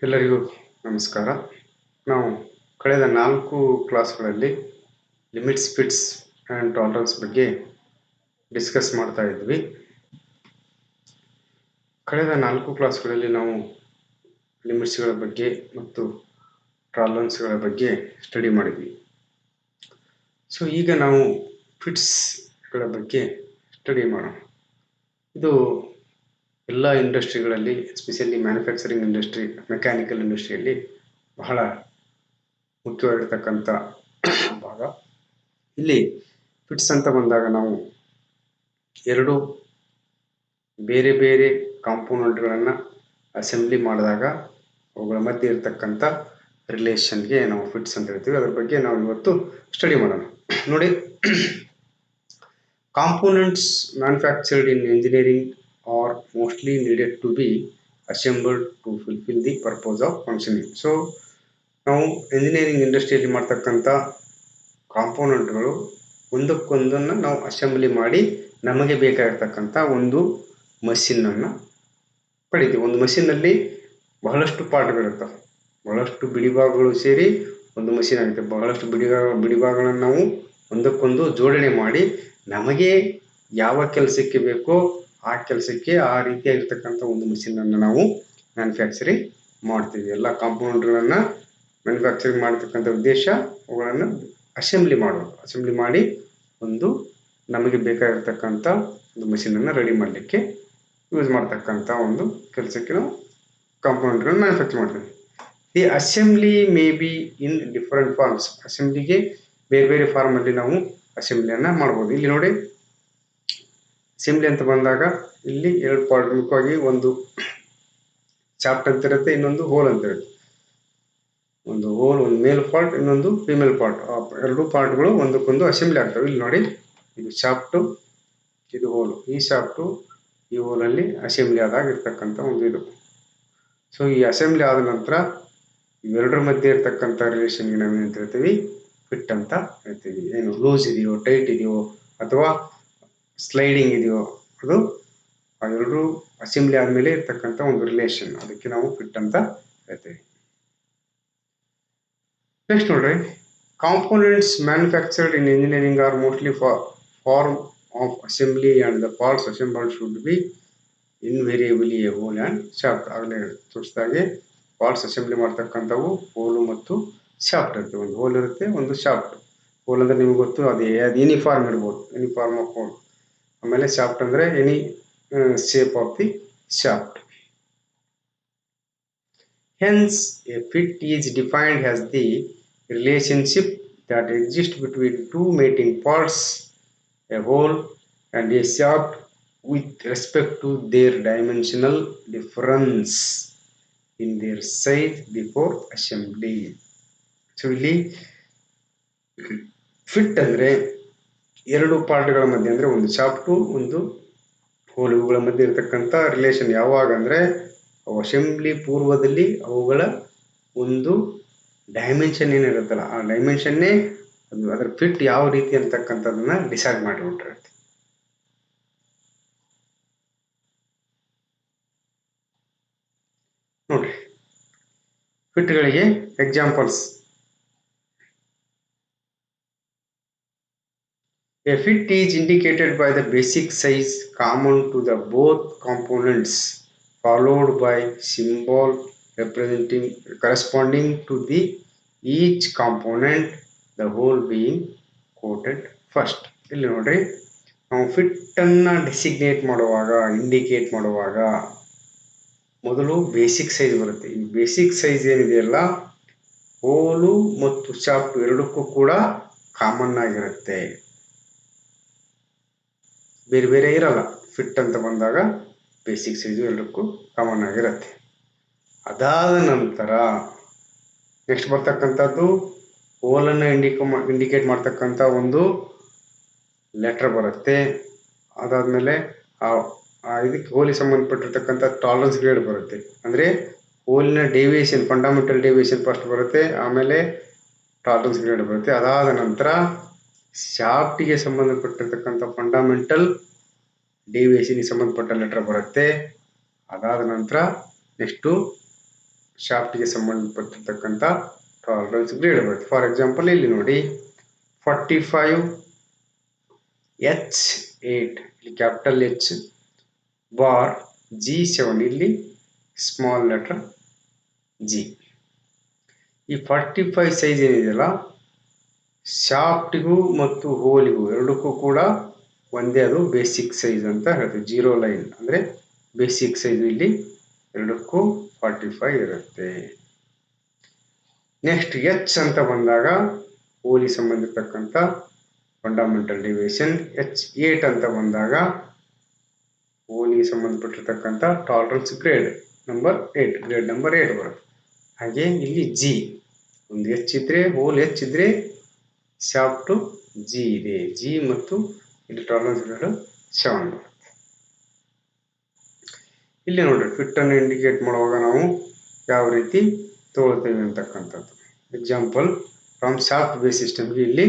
ಎಲ್ಲರಿಗೂ ನಮಸ್ಕಾರ. ನಾವು ಕಳೆದ 4 ಕ್ಲಾಸ್ಗಳಲ್ಲಿ ಲಿಮಿಟ್ಸ್, ಫಿಟ್ಸ್ ಆ್ಯಂಡ್ ಟಾಲರೆನ್ಸ್ ಬಗ್ಗೆ ಡಿಸ್ಕಸ್ ಮಾಡ್ತಾ ಇದ್ವಿ. ಕಳೆದ 4 ಕ್ಲಾಸ್ಗಳಲ್ಲಿ ನಾವು ಲಿಮಿಟ್ಸ್ಗಳ ಬಗ್ಗೆ ಮತ್ತು ಟಾಲರೆನ್ಸ್ಗಳ ಬಗ್ಗೆ ಸ್ಟಡಿ ಮಾಡಿದ್ವಿ. ಸೊ ಈಗ ನಾವು ಫಿಟ್ಸ್ಗಳ ಬಗ್ಗೆ ಸ್ಟಡಿ ಮಾಡೋಣ. ಇದು ಎಲ್ಲ ಇಂಡಸ್ಟ್ರಿಗಳಲ್ಲಿ, ಎಸ್ಪೆಷಲಿ ಮ್ಯಾನುಫ್ಯಾಕ್ಚರಿಂಗ್ ಇಂಡಸ್ಟ್ರಿ, ಮೆಕ್ಯಾನಿಕಲ್ ಇಂಡಸ್ಟ್ರಿಯಲ್ಲಿ ಬಹಳ ಮುಖ್ಯವಾಗಿರ್ತಕ್ಕಂಥ ಭಾಗ. ಇಲ್ಲಿ ಫಿಟ್ಸ್ ಅಂತ ಬಂದಾಗ ನಾವು ಎರಡು ಬೇರೆ ಬೇರೆ ಕಾಂಪೋನೆಂಟ್ಗಳನ್ನು ಅಸೆಂಬ್ಲಿ ಮಾಡಿದಾಗ ಅವುಗಳ ಮಧ್ಯೆ ಇರತಕ್ಕಂಥ ರಿಲೇಷನ್ಗೆ ನಾವು ಫಿಟ್ಸ್ ಅಂತ ಹೇಳ್ತೀವಿ. ಅದ್ರ ಬಗ್ಗೆ ನಾವು ಇವತ್ತು ಸ್ಟಡಿ ಮಾಡೋಣ. ನೋಡಿ, components manufactured in engineering are mostly needed to be assembled to fulfill the purpose of functioning. So ನಾವು ಎಂಜಿನಿಯರಿಂಗ್ ಇಂಡಸ್ಟ್ರಿಯಲ್ಲಿ ಮಾಡ್ತಕ್ಕಂಥ ಕಾಂಪೋನೆಂಟ್ಗಳು ಒಂದಕ್ಕೊಂದನ್ನು ನಾವು ಅಸೆಂಬ್ಲಿ ಮಾಡಿ ನಮಗೆ ಬೇಕಾಗಿರ್ತಕ್ಕಂಥ ಒಂದು ಮಷಿನನ್ನು ಪಡಿತೀವಿ. ಒಂದು ಮಷಿನಲ್ಲಿ ಬಹಳಷ್ಟು ಪಾರ್ಟ್ಗಳಿರ್ತವೆ, ಬಹಳಷ್ಟು ಬಿಡಿಭಾಗಗಳು ಸೇರಿ ಒಂದು ಮಷಿನ್ ಆಗುತ್ತೆ. ಬಹಳಷ್ಟು ಬಿಡಿಭಾಗಗಳನ್ನು ನಾವು ಒಂದಕ್ಕೊಂದು ಜೋಡಣೆ ಮಾಡಿ ನಮಗೆ ಯಾವ ಕೆಲಸಕ್ಕೆ ಬೇಕೋ ಆ ಕೆಲಸಕ್ಕೆ ಆ ರೀತಿಯಾಗಿರ್ತಕ್ಕಂಥ ಒಂದು ಮಷಿನನ್ನು ನಾವು ಮ್ಯಾನುಫ್ಯಾಕ್ಚರಿಂಗ್ ಮಾಡ್ತೀವಿ. ಎಲ್ಲ ಕಾಂಪೋನೆಂಟ್ಗಳನ್ನು ಮ್ಯಾನುಫ್ಯಾಕ್ಚರಿಂಗ್ ಮಾಡ್ತಕ್ಕಂಥ ಉದ್ದೇಶ ಅವುಗಳನ್ನು ಅಸೆಂಬ್ಲಿ ಮಾಡೋದು. ಅಸೆಂಬ್ಲಿ ಮಾಡಿ ಒಂದು ನಮಗೆ ಬೇಕಾಗಿರ್ತಕ್ಕಂಥ ಒಂದು ಮಷಿನನ್ನು ರೆಡಿ ಮಾಡಲಿಕ್ಕೆ ಯೂಸ್ ಮಾಡ್ತಕ್ಕಂಥ ಒಂದು ಕೆಲಸಕ್ಕೆ ನಾವು ಕಾಂಪೋನೆಂಟ್ಗಳನ್ನು ಮ್ಯಾನುಫ್ಯಾಕ್ಚರ್ ಮಾಡ್ತೀವಿ. The assembly may be in different forms. ಅಸೆಂಬ್ಲಿಗೆ ಬೇರೆ ಬೇರೆ ಫಾರ್ಮಲ್ಲಿ ನಾವು ಅಸೆಂಬ್ಲಿಯನ್ನು ಮಾಡ್ಬೋದು. ಇಲ್ಲಿ ನೋಡಿ, ಅಸೆಂಬ್ಲಿ ಅಂತ ಬಂದಾಗ ಇಲ್ಲಿ ಎರಡು ಪಾರ್ಟ್ ಮುಖ್ಯವಾಗಿ, ಒಂದು ಚಾಪ್ಟ್ ಅಂತ ಇರುತ್ತೆ, ಇನ್ನೊಂದು ಹೋಲ್ ಅಂತ ಇರುತ್ತೆ. ಒಂದು ಹೋಲ್, ಒಂದು ಮೇಲ್ ಪಾರ್ಟ್, ಇನ್ನೊಂದು ಫಿಮೇಲ್ ಪಾರ್ಟ್. ಎರಡು ಪಾರ್ಟ್ಗಳು ಒಂದಕ್ಕೊಂದು ಅಸೆಂಬ್ಲಿ ಆಗ್ತವೆ. ಇಲ್ಲಿ ನೋಡಿ, ಇದು ಶಾಫ್ಟು, ಇದು ಹೋಲು. ಈ ಶಾಫ್ಟು ಈ ಹೋಲಲ್ಲಿ ಅಸೆಂಬ್ಲಿ ಆದಾಗ ಇರ್ತಕ್ಕಂಥ ಒಂದು ಇದು. ಸೊ ಈ ಅಸೆಂಬ್ಲಿ ಆದ ನಂತರ ಇವೆರಡರ ಮಧ್ಯೆ ಇರ್ತಕ್ಕಂಥ ರಿಲೇಷನ್ಗೆ ನಾವು ಏನು ಹೇಳ್ತೀವಿ? ಫಿಟ್ ಅಂತ ಹೇಳ್ತೀವಿ. ಏನು ಲೂಸ್ ಇದೆಯೋ, ಟೈಟ್ ಇದೆಯೋ, ಅಥವಾ ಸ್ಲೈಡಿಂಗ್ ಇದೆಯೋ, ಅದು ಅವೆರಡು ಅಸೆಂಬ್ಲಿ ಆದಮೇಲೆ ಇರ್ತಕ್ಕಂಥ ಒಂದು ರಿಲೇಷನ್, ಅದಕ್ಕೆ ನಾವು ಫಿಟ್ ಅಂತ ಹೇಳ್ತೀವಿ. ನೆಕ್ಸ್ಟ್ ನೋಡ್ರಿ, components manufactured in engineering are mostly form of assembly and the parts assembled should be invariably a hole and shaft. ಆಗಲೇ ತೋರಿಸಿದಾಗೆ ಪಾರ್ಟ್ಸ್ ಅಸೆಂಬ್ಲಿ ಮಾಡ್ತಕ್ಕಂಥವು ಹೋಲು ಮತ್ತು ಶಾಫ್ಟ್ ಇರುತ್ತೆ. ಒಂದು ಹೋಲ್ ಇರುತ್ತೆ, ಒಂದು ಶಾಫ್ಟ್. ಹೋಲ್ ಅಂದರೆ ನಿಮ್ಗೆ ಗೊತ್ತು, ಅದು ಯೂನಿಫಾರ್ಮ್ ಇರ್ಬೋದು, ಯೂನಿಫಾರ್ಮ್ ಆಫ್ ಹೋಲ್. ಆಮೇಲೆ ಶಾಫ್ಟ್ ಅಂದರೆ any shape of the shaft. Hence, a fit is defined as the relationship that exists between two mating parts, a hole and a shaft, with respect to their dimensional difference in their size before assembly. So ಇಲ್ಲಿ fit ಅಂದರೆ ಎರಡು ಪಾರ್ಟ್ಗಳ ಮಧ್ಯೆ, ಅಂದರೆ ಒಂದು shaft, ಒಂದು hole, ಇವುಗಳ ಮಧ್ಯೆ ಇರತಕ್ಕಂಥ ರಿಲೇಷನ್ ಯಾವಾಗ ಅಂದರೆ ಅಸೆಂಬ್ಲಿ ಪೂರ್ವದಲ್ಲಿ ಅವುಗಳ ಒಂದು ಡೈಮೆನ್ಷನ್ ಏನಿರುತ್ತಲ್ಲ, ಆ ಡೈಮೆನ್ಷನ್ನೇ ಅದು ಅದರ ಫಿಟ್ ಯಾವ ರೀತಿ ಅಂತಕ್ಕಂಥದ್ದನ್ನ ಡಿಸೈಡ್ ಮಾಡಿಬಿಟ್ಟಿರುತ್ತೆ. ನೋಡ್ರಿ, ಫಿಟ್ಗಳಿಗೆ examples. A fit is indicated by the basic size common to the both components, followed by symbol representing corresponding to the each component, the whole being quoted first. ಇಲ್ಲಿ ನೋಡ್ರಿ, ನಾವು ಫಿಟ್ ಅನ್ನ ಡಿಸಿಗ್ನೇಟ್ ಮಾಡುವಾಗ, indicate ಮಾಡುವಾಗ ಮೊದಲು basic size ಬರುತ್ತೆ. ಈ basic size ಏನಿದೆಯಲ್ಲ, ಹೋಲು ಮತ್ತು ಶಾಫ್ಟ್ ಎರಡಕ್ಕೂ ಕೂಡ ಕಾಮನ್ ಆಗಿರುತ್ತೆ, ಬೇರೆ ಬೇರೆ ಇರಲ್ಲ. ಫಿಟ್ ಅಂತ ಬಂದಾಗ ಬೇಸಿಕ್ ಸೈಜು ಎರಡಕ್ಕೂ ಕಾಮನ್ ಆಗಿರುತ್ತೆ. ಅದಾದ ನಂತರ ನೆಕ್ಸ್ಟ್ ಬರ್ತಕ್ಕಂಥದ್ದು ಹೋಲನ್ನು ಇಂಡಿಕೇಟ್ ಮಾಡ್ತಕ್ಕಂಥ ಒಂದು ಲೆಟರ್ ಬರುತ್ತೆ. ಅದಾದಮೇಲೆ ಇದಕ್ಕೆ ಹೋಲಿಗೆ ಸಂಬಂಧಪಟ್ಟಿರ್ತಕ್ಕಂಥ ಟಾಲರೆನ್ಸ್ ಗ್ರೇಡ್ ಬರುತ್ತೆ. ಅಂದರೆ ಹೋಲಿನ ಡೆವಿಯೇಷನ್, ಫಂಡಮೆಂಟಲ್ ಡೆವಿಯೇಷನ್ ಫಸ್ಟ್ ಬರುತ್ತೆ, ಆಮೇಲೆ ಟಾಲರೆನ್ಸ್ ಗ್ರೇಡ್ ಬರುತ್ತೆ. ಅದಾದ ನಂತರ ಶಾಫ್ಟಿಗೆ ಸಂಬಂಧಪಟ್ಟಿರ್ತಕ್ಕಂಥ ಫಂಡಮೆಂಟಲ್ ಡೆವಿಯೇಷನ್ಗೆ ಸಂಬಂಧಪಟ್ಟ ಲೆಟರ್ ಬರುತ್ತೆ. ಅದಾದ ನಂತರ ನೆಕ್ಸ್ಟು ಶಾಫ್ಟ್ಗೆ ಸಂಬಂಧಪಟ್ಟಿರ್ತಕ್ಕಂಥ ಟಾಲರೆನ್ಸ್ ಗ್ರೇಡ್ ಬರುತ್ತೆ. ಫಾರ್ ಎಕ್ಸಾಂಪಲ್ ಇಲ್ಲಿ ನೋಡಿ 45H8 ಇಲ್ಲಿ ಕ್ಯಾಪಿಟಲ್ H ಬಾರ್ G7 ಇಲ್ಲಿ ಸ್ಮಾಲ್ ಲೆಟರ್ G. ಈ 45 ಸೈಜ್ ಏನಿದೆಯಲ್ಲ ಶಾಫ್ಟ್ಗೂ ಮತ್ತು ಹೋಲಿಗೂ ಎರಡಕ್ಕೂ ಕೂಡ ಒಂದೇ, ಅದು ಬೇಸಿಕ್ ಸೈಜ್ ಅಂತ ಹೇಳ್ತೀವಿ. 0 ಲೈನ್ ಅಂದರೆ ಬೇಸಿಕ್ ಸೈಜ್ ಇಲ್ಲಿ ಎರಡಕ್ಕೂ 45 ಇರುತ್ತೆ. ನೆಕ್ಸ್ಟ್ H ಅಂತ ಬಂದಾಗ ಹೋಲಿ ಸಂಬಂಧಿರ್ತಕ್ಕಂಥ ಫಂಡಮೆಂಟಲ್ ಡಿವಿಯೇಷನ್, H8 ಅಂತ ಬಂದಾಗ ಹೋಲಿಗೆ ಸಂಬಂಧಪಟ್ಟಿರ್ತಕ್ಕಂಥ tolerance grade number 8, grade number 8 ಬರುತ್ತೆ. ಹಾಗೆ ಇಲ್ಲಿ G ಒಂದು H ಇದ್ರೆ, ಹೋಲ್ H ಇದ್ರೆ ಶಾಫ್ಟ್ G ಇದೆ. G ಮತ್ತು ಇಲ್ಲಿ ಟಾಲರೆನ್ಸ್ ಗ್ರೇಡ್ 7 ಬರುತ್ತೆ. ಇಲ್ಲಿ ನೋಡ್ರಿ ಫಿಟ್ ಅನ್ನು ಇಂಡಿಕೇಟ್ ಮಾಡುವಾಗ ನಾವು ಯಾವ ರೀತಿ ತಗೊಳ್ತೇವೆ ಅಂತಕ್ಕಂಥದ್ದು. ಎಕ್ಸಾಂಪಲ್ ಫ್ರಮ್ ಶಾಫ್ಟ್ ಬೇಸ್ ಸಿಸ್ಟಮ್ಗೆ ಇಲ್ಲಿ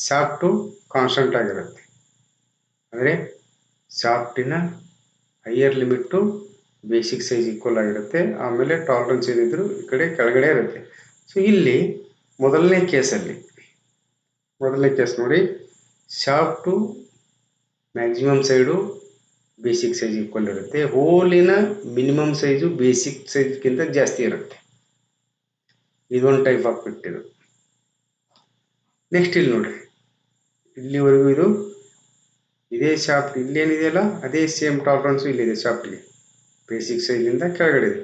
ಶಾಫ್ಟು ಕಾನ್ಸ್ಟಂಟ್ ಆಗಿರುತ್ತೆ, ಅಂದರೆ ಶಾಫ್ಟಿನ higher limit basic size equal ಆಗಿರುತ್ತೆ. ಆಮೇಲೆ ಟಾಲರೆನ್ಸ್ ಏನಿದ್ರು ಈ ಕಡೆ ಕೆಳಗಡೆ ಇರುತ್ತೆ. ಸೊ ಇಲ್ಲಿ ಮೊದಲನೇ ಕೇಸ್ ನೋಡಿ, shaft maximum side basic size equal ಇರುತ್ತೆ. ಹೋಲಿನ ಮಿನಿಮಮ್ ಸೈಜು ಬೇಸಿಕ್ ಸೈಜ್ಗಿಂತ ಜಾಸ್ತಿ ಇರುತ್ತೆ. ಇದೊಂದು ಟೈಪ್ ಆಫ್ ಫಿಟ್ ಇದು. ನೆಕ್ಸ್ಟ್ ಇಲ್ಲಿ ನೋಡ್ರಿ, ಇಲ್ಲಿವರೆಗೂ ಇದು ಇದೇ ಶಾಫ್ಟ್ ಇಲ್ಲೇನಿದೆಯಲ್ಲ ಅದೇ ಸೇಮ್ ಟಾಲರೆನ್ಸ್ ಇಲ್ಲಿದೆ ಶಾಫ್ಟ್ಗೆ, ಬೇಸಿಕ್ ಸೈಜ್ನಿಂದ ಕೆಳಗಡೆ ಇದೆ.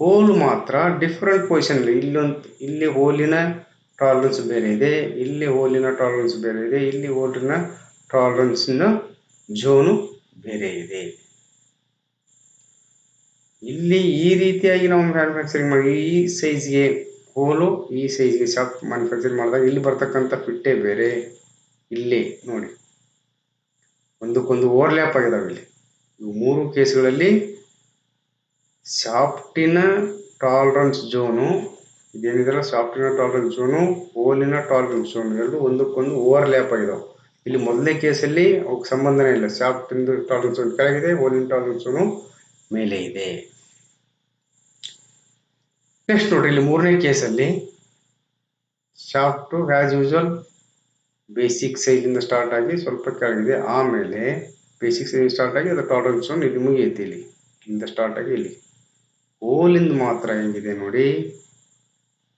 ಹೋಲ್ ಮಾತ್ರ ಡಿಫ್ರೆಂಟ್ ಪೊಸಿಷನ್ ಇಲ್ಲಿ ಹೋಲಿನ ಟಾಲರೆನ್ಸ್ ಬೇರೆ ಇದೆ, ಇಲ್ಲಿ ಹೋಲಿನ ಟಾಲರೆನ್ಸ್ ಬೇರೆ ಇದೆ, ಇಲ್ಲಿ ಹೋಲಿನ ಟಾಲರೆನ್ಸ್ನ ಝೋನು ಬೇರೆ ಇದೆ. ಇಲ್ಲಿ ಈ ರೀತಿಯಾಗಿ ನಾವು ಮ್ಯಾನುಫ್ಯಾಕ್ಚರಿಂಗ್ ಮಾಡಿ ಈ ಸೈಜ್ಗೆ ಹೋಲು, ಈ ಸೈಜ್ಗೆ ಶಾಫ್ಟ್ ಮ್ಯಾನುಫ್ಯಾಕ್ಚರಿಂಗ್ ಮಾಡಿದಾಗ ಇಲ್ಲಿ ಬರ್ತಕ್ಕಂಥ ಫಿಟ್ಟೇ ಬೇರೆ. ಇಲ್ಲಿ ನೋಡಿ ಒಂದಕ್ಕೊಂದು ಓವರ್ಲ್ಯಾಪ್ ಆಗಿದಾವೆ. ಇಲ್ಲಿ ಇವು 3 ಕೇಸ್ಗಳಲ್ಲಿ ಶಾಫ್ಟಿನ ಟಾಲರೆನ್ಸ್ ಝೋನು ಇದೇನಿದೆಲ್ಲ ಶಾಫ್ಟಿನ ಟಾಲರೆನ್ಸ್ ಝೋನು, ಹೋಲಿನ ಟಾಲರೆನ್ಸ್ ಝೋನು ಎರಡು ಒಂದಕ್ಕೊಂದು ಓವರ್ಲ್ಯಾಪ್ ಆಗಿದಾವೆ. ಇಲ್ಲಿ ಮೊದಲನೇ ಕೇಸಲ್ಲಿ ಅವಕ್ಕೆ ಸಂಬಂಧನೇ ಇಲ್ಲ. ಶಾಫ್ಟಿಂದು ಟಾಲರೆನ್ಸ್ ಝೋನ್ ಕೆಳಗಿದೆ, ಹೋಲಿನ ಟಾಲರೆನ್ಸ್ ಝೋನು ಮೇಲೆ ಇದೆ. ನೆಕ್ಸ್ಟ್ ನೋಡ್ರಿ, ಇಲ್ಲಿ ಮೂರನೇ ಕೇಸಲ್ಲಿ ಶಾಫ್ಟು ಆಸ್ ಯೂಶುವಲ್ ಬೇಸಿಕ್ ಸೈಜಿಂದ ಸ್ಟಾರ್ಟ್ ಆಗಿ ಸ್ವಲ್ಪ ಕೆಳಗಿದೆ, ಆಮೇಲೆ ಬೇಸಿಕ್ ಸೈಜ್ ಸ್ಟಾರ್ಟ್ ಆಗಿ ಅದರ ಟಾಲರೆನ್ಸ್ ಝೋನ್ ಇಲ್ಲಿ ಮುಗಿಯುತ್ತೆ. ಇಲ್ಲಿಂದ ಸ್ಟಾರ್ಟ್ ಆಗಿ ಇಲ್ಲಿ ಹೋಲಿಂದ ಮಾತ್ರ ಹೆಂಗಿದೆ ನೋಡಿ,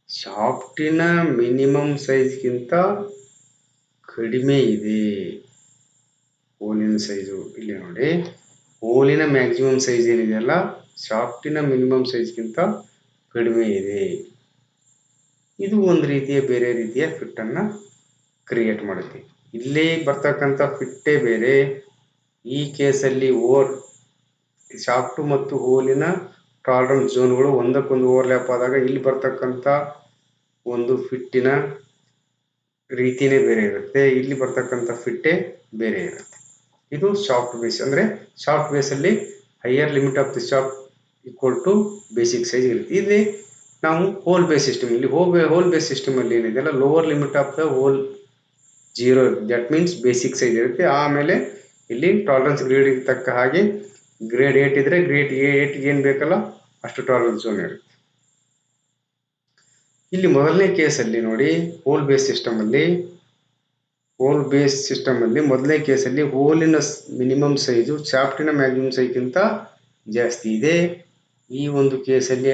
ಶಾಫ್ಟಿನ ಮಿನಿಮಮ್ ಸೈಜ್ಗಿಂತ ಕಡಿಮೆ ಇದೆ ಹೋಲಿನ ಸೈಜು. ಇಲ್ಲಿ ನೋಡಿ, ಹೋಲಿನ ಮ್ಯಾಕ್ಸಿಮಮ್ ಸೈಜ್ ಏನಿದೆಯಲ್ಲ ಶಾಫ್ಟಿನ ಮಿನಿಮಮ್ ಸೈಜ್ಗಿಂತ ಕಡಿಮೆ ಇದೆ. ಇದು ಒಂದು ರೀತಿಯ ಬೇರೆ ರೀತಿಯ ಫಿಟ್ ಅನ್ನ ಕ್ರಿಯೇಟ್ ಮಾಡುತ್ತೆ. ಇಲ್ಲಿ ಬರ್ತಕ್ಕಂಥ ಫಿಟ್ಟೇ ಬೇರೆ. ಈ ಕೇಸಲ್ಲಿ ಶಾಫ್ಟು ಮತ್ತು ಹೋಲಿನ ಟಾಲರೆನ್ಸ್ ಝೋನ್ಗಳು ಒಂದಕ್ಕೊಂದು ಓವರ್ಲ್ಯಾಪ್ ಆದಾಗ ಇಲ್ಲಿ ಬರ್ತಕ್ಕಂಥ ಒಂದು ಫಿಟ್ಟಿನ ರೀತಿನೇ ಬೇರೆ ಇರುತ್ತೆ, ಇಲ್ಲಿ ಬರ್ತಕ್ಕಂಥ ಫಿಟ್ಟೇ ಬೇರೆ ಇರುತ್ತೆ. ಇದು ಶಾಫ್ಟ್ ಬೇಸ್. ಅಂದರೆ ಶಾಫ್ಟ್ ಬೇಸಲ್ಲಿ higher limit of the shaft equal to basic size ಇರುತ್ತೆ. ಇಲ್ಲಿ ನಾವು ಹೋಲ್ ಬೇಸ್ ಸಿಸ್ಟಮ್, ಇಲ್ಲಿ ಹೋಲ್ ಬೇಸ್ ಸಿಸ್ಟಮಲ್ಲಿ ಏನಿದೆಯಲ್ಲ lower limit of the hole 0 ಇರುತ್ತೆ. ದಟ್ ಮೀನ್ಸ್ ಬೇಸಿಕ್ ಸೈಜ್ ಇರುತ್ತೆ. ಆಮೇಲೆ ಇಲ್ಲಿ ಟಾಲರೆನ್ಸ್ ಗ್ರೇಡಿಗೆ ತಕ್ಕ ಹಾಗೆ ಗ್ರೇಡ್ 8 ಇದ್ರೆ ಗ್ರೇಡ್ 8ಗೆ ಏನು ಬೇಕಲ್ಲ ಅಷ್ಟು ಟಾಲರೆನ್ಸ್ ಝೋನ್ ಇರುತ್ತೆ. ಇಲ್ಲಿ ಮೊದಲನೇ ಕೇಸಲ್ಲಿ ನೋಡಿ, ಹೋಲ್ ಬೇಸ್ ಸಿಸ್ಟಮಲ್ಲಿ ಮೊದಲನೇ ಕೇಸಲ್ಲಿ ಹೋಲಿನ ಮಿನಿಮಮ್ ಸೈಜು ಶಾಫ್ಟಿನ ಮ್ಯಾಕ್ಸಿಮಮ್ ಸೈಜ್ಗಿಂತ ಜಾಸ್ತಿ ಇದೆ. ಈ ಒಂದು ಕೇಸಲ್ಲಿ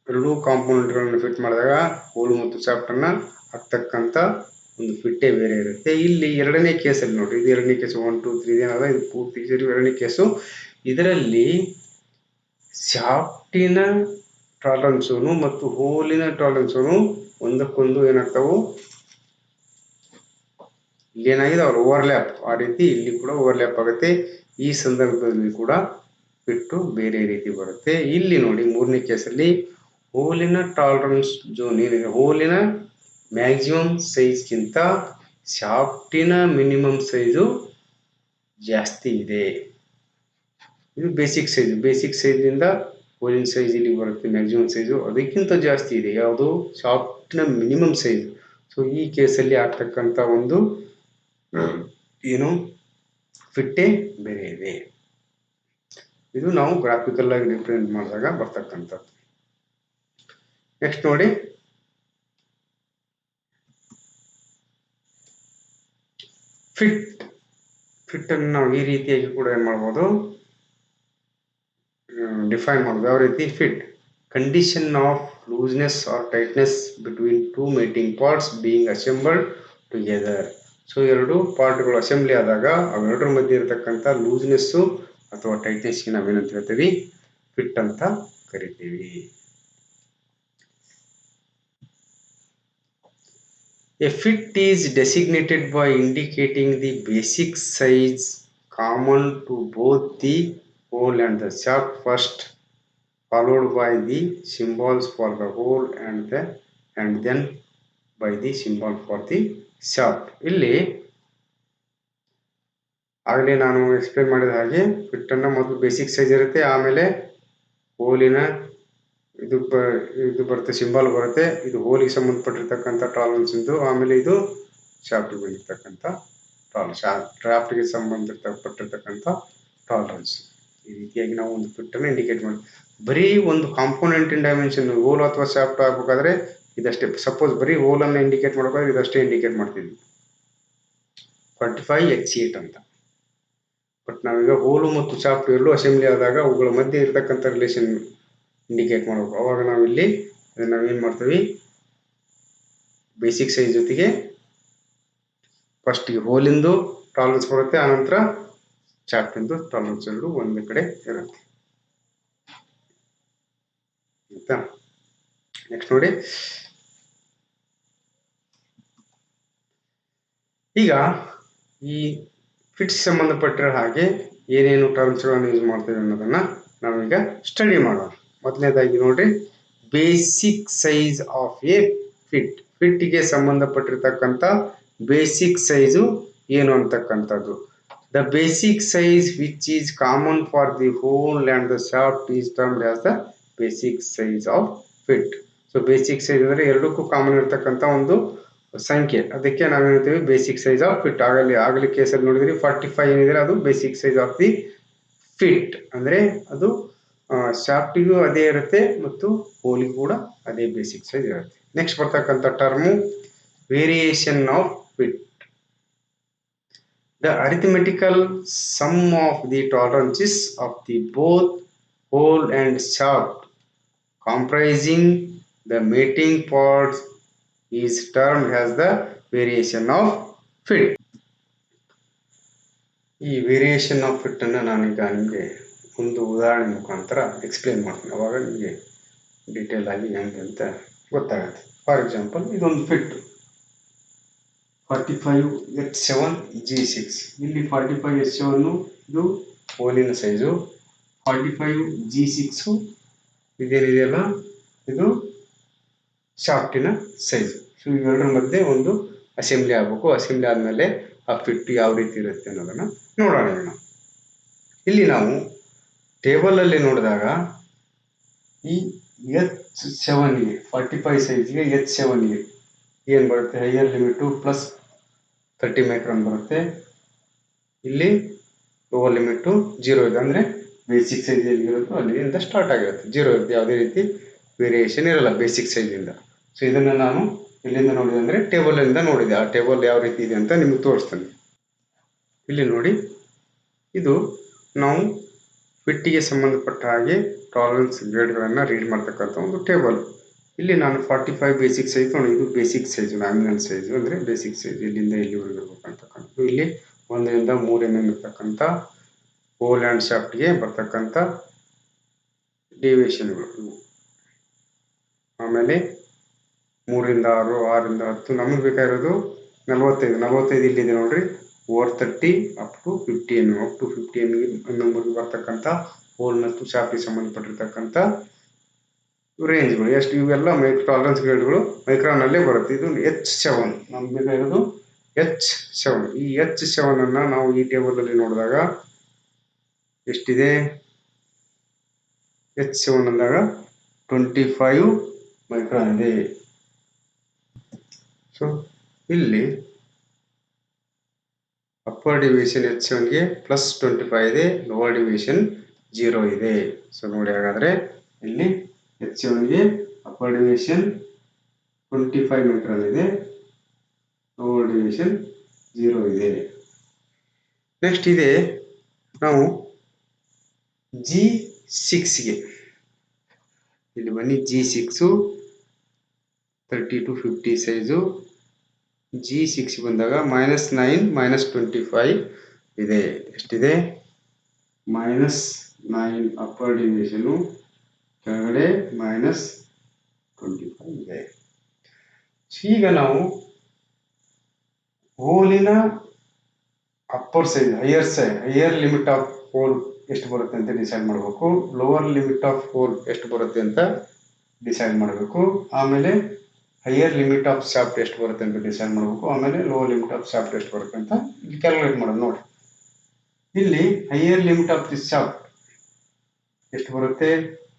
ಎರಡೂ ಕಾಂಪೋನೆಂಟ್ಗಳನ್ನು ಫಿಟ್ ಮಾಡಿದಾಗ ಹೋಲು ಮತ್ತು ಶಾಫ್ಟನ್ನು ಹಾಕ್ತಕ್ಕಂಥ ಒಂದು ಫಿಟ್ಟೇ ಬೇರೆ ಇರುತ್ತೆ. ಇಲ್ಲಿ ಎರಡನೇ ಕೇಸಲ್ಲಿ ನೋಡ್ರಿ, ಇದು ಎರಡನೇ ಕೇಸು 1 2 3 ಏನಲ್ಲ, ಇದು ಪೂರ್ತಿ ಸೇರಿ ಎರಡನೇ ಕೇಸು. ಇದರಲ್ಲಿ ಶಾಫ್ಟಿನ ಟಾಲರೆನ್ಸ್ ಝೋನು ಮತ್ತು ಹೋಲಿನ ಟಾಲರೆನ್ಸ್ ಝೋನು ಒಂದಕ್ಕೊಂದು ಏನಾಗ್ತಾವು, ಇಲ್ಲೇನಾಗಿದೆ ಅವ್ರ ಓವರ್ಲ್ಯಾಪ್, ಆ ರೀತಿ ಇಲ್ಲಿ ಕೂಡ ಓವರ್ಲ್ಯಾಪ್ ಆಗುತ್ತೆ. ಈ ಸಂದರ್ಭದಲ್ಲಿ ಕೂಡ ಫಿಟ್ಟು ಬೇರೆ ರೀತಿ ಬರುತ್ತೆ. ಇಲ್ಲಿ ನೋಡಿ ಮೂರನೇ ಕೇಸಲ್ಲಿ ಹೋಲಿನ ಟಾಲರೆನ್ಸ್ ಝೋನ್ ಏನಿದೆ, ಹೋಲಿನ ಮ್ಯಾಕ್ಸಿಮಮ್ ಸೈಜ್ಗಿಂತ ಶಾಫ್ಟಿನ ಮಿನಿಮಮ್ ಸೈಜು ಜಾಸ್ತಿ ಇದೆ. ಇದು ಬೇಸಿಕ್ ಸೈಜ್ನಿಂದ ಹೋಲಿನ ಸೈಜ್ ಇಲ್ಲಿ ಬರುತ್ತೆ, ಮ್ಯಾಕ್ಸಿಮಮ್ ಸೈಜು ಅದಕ್ಕಿಂತ ಜಾಸ್ತಿ ಇದೆ. ಯಾವುದು, ಶಾಫ್ಟಿನ ಮಿನಿಮಮ್ ಸೈಜ್. ಸೊ ಈ ಕೇಸಲ್ಲಿ ಆಗ್ತಕ್ಕಂಥ ಒಂದು ಏನು ಫಿಟ್ಟೇ ಬೇರೆ ಇದೆ. ಇದು ನಾವು ಗ್ರಾಫಿಕಲ್ ಆಗಿ ರಿಪ್ರೆಸೆಂಟ್ ಮಾಡಿದಾಗ ಬರ್ತಕ್ಕಂಥದ್ದು. ನೆಕ್ಸ್ಟ್ ನೋಡಿ, ಫಿಟ್ ಅನ್ನು ನಾವು ಈ ರೀತಿಯಾಗಿ ಕೂಡ ಏನು ಮಾಡ್ಬೋದು, ಡಿಫೈನ್ ಮಾಡೋದು. ಯಾವ ರೀತಿ? Fit condition of looseness or tightness between two mating parts being assembled together. So ಎರಡು ಪಾರ್ಟ್ಗಳು ಅಸೆಂಬ್ಲಿ ಆದಾಗ ಅವೆರಡರ ಮಧ್ಯೆ ಇರತಕ್ಕಂಥ ಲೂಸ್ನೆಸ್ಸು ಅಥವಾ ಟೈಟ್ನೆಸ್ಗೆ ನಾವೇನಂತ ಹೇಳ್ತೀವಿ? ಫಿಟ್ ಅಂತ ಕರಿತೀವಿ. A fit is designated by indicating the basic size common to both the hole and the shaft first, followed by the symbols for the hole and then by the symbol for the shaft. ಇಲ್ಲಿ ಆಗಲೇ ನಾನು explain ಮಾಡಿದ ಹಾಗೆ fit ಅನ್ನ ಮೊದಲು basic size ಇರುತ್ತೆ, ಆಮೇಲೆ ಹೋಲಿನ ಇದು ಬರುತ್ತೆ, ಸಿಂಬಲ್ ಬರುತ್ತೆ, ಇದು ಹೋಲಿಗೆ ಸಂಬಂಧಪಟ್ಟಿರ್ತಕ್ಕಂಥ ಟಾಲರೆನ್ಸ್ ಇದು, ಆಮೇಲೆ ಇದು ಶಾಫ್ಟ್ಗೆ ಬಂದಿರತಕ್ಕಂಥ ಡ್ರಾಫ್ಟ್ಗೆ ಸಂಬಂಧಪಟ್ಟಿರ್ತಕ್ಕಂಥ ಟಾಲರೆನ್ಸ್. ಈ ರೀತಿಯಾಗಿ ನಾವು ಒಂದು ಫಿಟ್ ಅನ್ನು ಇಂಡಿಕೇಟ್ ಮಾಡಿ, ಬರೀ ಒಂದು ಕಾಂಪೋನೆಂಟಿನ ಡೈಮೆನ್ಷನ್ ಹೋಲ್ ಅಥವಾ ಶಾಫ್ಟ್ ಆಗ್ಬೇಕಾದ್ರೆ ಇದಷ್ಟೇ. ಸಪೋಸ್ ಬರೀ ಹೋಲ್ ಅನ್ನು ಇಂಡಿಕೇಟ್ ಮಾಡಬೇಕಾದ್ರೆ ಇದಷ್ಟೇ ಇಂಡಿಕೇಟ್ ಮಾಡ್ತಿದ್ವಿ 45H8 ಅಂತ. ಬಟ್ ನಾವೀಗ ಹೋಲು ಮತ್ತು ಶಾಫ್ಟ್ ಎರಡೂ ಅಸೆಂಬ್ಲಿ ಆದಾಗ ಅವುಗಳ ಮಧ್ಯೆ ಇರತಕ್ಕಂಥ ರಿಲೇಷನ್ ಇಂಡಿಕೇಟ್ ಮಾಡಬೇಕು. ಅವಾಗ ನಾವಿಲ್ಲಿ ನಾವೇನು ಮಾಡ್ತೀವಿ, ಬೇಸಿಕ್ ಸೈಜ್ ಜೊತೆಗೆ ಫಸ್ಟಿಗೆ ಹೋಲಿಂದು ಟಾಲರೆನ್ಸ್ ಬರುತ್ತೆ, ಆನಂತರ ಶಾಫ್ಟಿಂದು ಟಾಲರೆನ್ಸ್ ಎರಡು ಒಂದೇ ಕಡೆ ಇರುತ್ತೆ. ಆಯ್ತಾ? ನೆಕ್ಸ್ಟ್ ನೋಡಿ, ಈಗ ಈ ಫಿಟ್ಸ್ ಸಂಬಂಧಪಟ್ಟಿರೋ ಹಾಗೆ ಏನೇನು ಟರ್ಮ್ಸ್ಗಳನ್ನು ಯೂಸ್ ಮಾಡ್ತೇವೆ ಅನ್ನೋದನ್ನ ನಾವೀಗ ಸ್ಟಡಿ ಮಾಡೋಣ. ಮೊದಲನೇದಾಗಿ ನೋಡ್ರಿ, basic size of a fit. ಫಿಟ್ಗೆ ಸಂಬಂಧಪಟ್ಟಿರ್ತಕ್ಕಂಥ ಬೇಸಿಕ್ ಸೈಜು ಏನು ಅಂತಕ್ಕಂಥದ್ದು. The basic size which is common for the hole and the shaft is termed as the basic size of fit. So basic size ಅಂದರೆ ಎರಡಕ್ಕೂ common ಇರತಕ್ಕಂಥ ಒಂದು ಸಂಖ್ಯೆ, ಅದಕ್ಕೆ ನಾವು ಹೇಳ್ತೀವಿ ಬೇಸಿಕ್ ಸೈಜ್ ಆಫ್ ಫಿಟ್. ಆಗಲಿ ಕೇಸಲ್ಲಿ ನೋಡಿದ್ರಿ 45 ಏನಿದ್ರೆ ಅದು basic size of the fit, ಅಂದರೆ ಅದು ಶಾಫ್ಟಿಗೂ ಅದೇ ಇರುತ್ತೆ ಮತ್ತು ಹೋಲಿಗೂ ಕೂಡ ಅದೇ ಬೇಸಿಕ್ ಸೈಜ್ ಇರುತ್ತೆ. ನೆಕ್ಸ್ಟ್ ಬರ್ತಕ್ಕಂಥ term variation of fit. The arithmetical sum of the tolerances of the both hole and shaft comprising the mating parts is termed as the variation of fit. ಈ ವೇರಿಯೇಷನ್ ಆಫ್ ಫಿಟ್ ಅನ್ನು ನಾನೀಗ ನಿಮಗೆ ಒಂದು ಉದಾಹರಣೆ ಮುಖಾಂತರ explain ಮಾಡ್ತೀನಿ, ಅವಾಗ ನಿಮಗೆ ಡೀಟೇಲ್ ಆಗಿ ಹೆಂಗೆ ಅಂತ ಗೊತ್ತಾಗುತ್ತೆ. ಫಾರ್ ಎಕ್ಸಾಂಪಲ್, ಇದೊಂದು ಫಿಟ್ 45H7G6. ಇಲ್ಲಿ 45H7 ಇದು ಹೋಲಿನ ಸೈಜು, 45G6 ಇದೇನಿದೆಯಲ್ಲ ಇದು ಶಾಫ್ಟಿನ ಸೈಜು. ಸೊ ಇವೆರಡರ ಮಧ್ಯೆ ಒಂದು ಅಸೆಂಬ್ಲಿ ಆಗಬೇಕು. ಅಸೆಂಬ್ಲಿ ಆದಮೇಲೆ ಆ ಫಿಟ್ ಯಾವ ರೀತಿ ಇರುತ್ತೆ ಅನ್ನೋದನ್ನು ನೋಡೋಣ. ಇಲ್ಲಿ ನಾವು ಟೇಬಲಲ್ಲಿ ನೋಡಿದಾಗ ಈ H7ಗೆ 45 ಸೈಜ್ಗೆ H7ಗೆ ಏನು ಬರುತ್ತೆ, ಹೈಯರ್ ಲಿಮಿಟು ಪ್ಲಸ್ 30 ಮೈಕ್ರಾನ್ ಬರುತ್ತೆ. ಇಲ್ಲಿ ಲೋವರ್ ಲಿಮಿಟು 0 ಇದೆ, ಅಂದರೆ ಬೇಸಿಕ್ ಸೈಜ್ ಎಲ್ಲಿರುತ್ತೋ ಅಲ್ಲಿಂದ ಸ್ಟಾರ್ಟ್ ಆಗಿರುತ್ತೆ, 0 ಇರುತ್ತೆ, ಯಾವುದೇ ರೀತಿ ವೇರಿಯೇಷನ್ ಇರಲ್ಲ ಬೇಸಿಕ್ ಸೈಜಿಂದ. ಸೊ ಇದನ್ನು ನಾನು ಎಲ್ಲಿಂದ ನೋಡಿದೆ ಅಂದರೆ ಟೇಬಲಿಂದ ನೋಡಿದೆ. ಆ ಟೇಬಲ್ ಯಾವ ರೀತಿ ಇದೆ ಅಂತ ನಿಮಗೆ ತೋರಿಸ್ತೇನೆ. ಇಲ್ಲಿ ನೋಡಿ, ಇದು ನಾವು ಫಿಟ್ಟಿಗೆ ಸಂಬಂಧಪಟ್ಟ ಹಾಗೆ ಟಾಲರೆನ್ಸ್ ಗ್ರೇಡ್ಗಳನ್ನು ರೀಡ್ ಮಾಡ್ತಕ್ಕಂಥ ಒಂದು ಟೇಬಲ್. ಇಲ್ಲಿ ನಾನು 45 ಬೇಸಿಕ್ ಸೈಜ್ ನೋಡಿ, ಇದು ಬೇಸಿಕ್ ಸೈಜು, ನಾಮಿನಲ್ ಸೈಜು ಅಂದರೆ ಬೇಸಿಕ್ ಸೈಜ್, ಇಲ್ಲಿಂದ ಇಲ್ಲಿವರೆಗೂ ಇರಬೇಕಂತಕ್ಕಂಥದ್ದು. ಇಲ್ಲಿ 1ರಿಂದ 3 mm ಇರ್ತಕ್ಕಂಥ ಹೋಲ್ ಆ್ಯಂಡ್ ಶಾಫ್ಟ್ಗೆ ಬರ್ತಕ್ಕಂಥ ಡಿವಿಯೇಷನ್ಗಳು. ಆಮೇಲೆ 3ರಿಂದ 6, 6ರಿಂದ 10, ನಮಗೆ ಬೇಕಾಗಿರೋದು 45 ಇಲ್ಲಿದೆ ನೋಡ್ರಿ, over 30 up to 50 mm, up to 50 mm ಬರ್ತಕ್ಕಂಥ ಹೋಲ್ ಮತ್ತು ಶಾಫ್ಟಿಗೆ ಸಂಬಂಧಪಟ್ಟಿರ್ತಕ್ಕಂಥ ರೇಂಜ್ಗಳು ಎಷ್ಟು, ಇವೆಲ್ಲ ಟಾಲರೆನ್ಸ್ ಗ್ರೇಡ್ಗಳು ಮೈಕ್ರಾನಲ್ಲೇ ಬರುತ್ತೆ. ಇದು H7, ನಮ್ಗೆ ಬೇಕಾಗಿರೋದು H7. ಈ H7 ಅನ್ನು ನಾವು ಈ ಟೇಬಲಲ್ಲಿ ನೋಡಿದಾಗ ಎಷ್ಟಿದೆ, H7 ಅಂದಾಗ 25 ಮೈಕ್ರಾನ್ ಇದೆ. ಸೊ ಇಲ್ಲಿ ಅಪ್ಪರ್ ಡಿವಿಯೇಷನ್ H7ಗೆ ಪ್ಲಸ್ 25 ಇದೆ, ಲೋವರ್ ಡಿವಿಯೇಷನ್ 0 ಇದೆ. ಸೊ ನೋಡಿ, ಹಾಗಾದರೆ ಇಲ್ಲಿ H7ಗೆ ಅಪ್ಪರ್ ಅಪ್ಪರ್ ಡಿವಿಯೇಷನ್ 25 ಮೈಕ್ರಾನ್ ಇದೆ, ಲೋವರ್ ಡಿವಿಯೇಷನ್ 0 ಇದೆ. ನೆಕ್ಸ್ಟ್ ಇದೆ ನಾವು G6ಗೆ ಇಲ್ಲಿ ಬನ್ನಿ. G6 30 to 50 size. G6 ಬಂದಾಗ -9 -25 ಇದೆ. ಎಷ್ಟಿದೆ? -9 ಅಪ್ಪರ್ ಡಿವಿಯೇಷನು, ಕೆಳಗಡೆ -25 ಇದೆ. ಈಗ ನಾವು ಹೋಲಿನ upper size, higher limit of hole ಎಷ್ಟು ಬರುತ್ತೆ ಅಂತ ಡಿಸೈಡ್ ಮಾಡಬೇಕು. ಲೋವರ್ ಲಿಮಿಟ್ ಆಫ್ ಹೋಲ್ ಎಷ್ಟು ಬರುತ್ತೆ ಅಂತ ಡಿಸೈಡ್ ಮಾಡಬೇಕು. ಆಮೇಲೆ ಹೈಯರ್ ಲಿಮಿಟ್ ಆಫ್ ಶಾಫ್ಟ್ ಎಷ್ಟು ಬರುತ್ತೆ ಅಂತ ಡಿಸೈಡ್ ಮಾಡಬೇಕು. ಆಮೇಲೆ ಲೋವರ್ ಲಿಮಿಟ್ ಆಫ್ ಶಾಫ್ಟ್ ಎಷ್ಟು ಬರುತ್ತೆ ಅಂತ ಇಲ್ಲಿ ಕ್ಯಾಲ್ಕುಲೇಟ್ ಮಾಡೋದು. ನೋಡಿ, ಇಲ್ಲಿ higher limit of this shaft ಎಷ್ಟು ಬರುತ್ತೆ?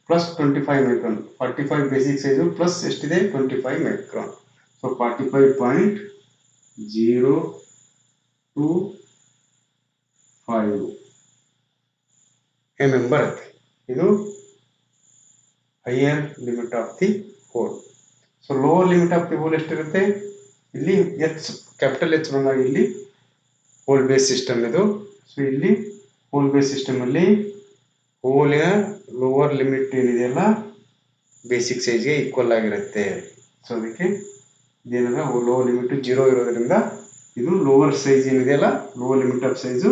+25 ಮೈಕ್ರಾನ್. 45 ಬೇಸಿಕ್ ಸೈಜು ಪ್ಲಸ್ ಎಷ್ಟಿದೆ? 25 ಮೈಕ್ರಾನ್. ಸೊ 45.025 mm ಬರುತ್ತೆ. ಇದು higher limit of the hole. So lower limit of the hole ಎಷ್ಟಿರುತ್ತೆ? ಇಲ್ಲಿ ಎಚ್, ಕ್ಯಾಪಿಟಲ್ ಎಚ್ ಬಂದಾಗ ಇಲ್ಲಿ ಹೋಲ್ ಬೇಸ್ ಸಿಸ್ಟಮ್ ಇದು. ಸೊ ಇಲ್ಲಿ ಹೋಲ್ ಬೇಸ್ ಸಿಸ್ಟಮ್ ಅಲ್ಲಿ ಹೋಲಿನ ಲೋವರ್ ಲಿಮಿಟ್ ಏನಿದೆಯಲ್ಲ ಬೇಸಿಕ್ ಸೈಜ್ಗೆ ಈಕ್ವಲ್ ಆಗಿರುತ್ತೆ. ಸೊ ಅದಕ್ಕೆ ಇದೇನಂದ್ರೆ ಲೋವರ್ ಲಿಮಿಟ್ 0 ಇರೋದ್ರಿಂದ ಇದು ಲೋವರ್ ಸೈಜ್ ಏನಿದೆಯಲ್ಲ, lower limit of size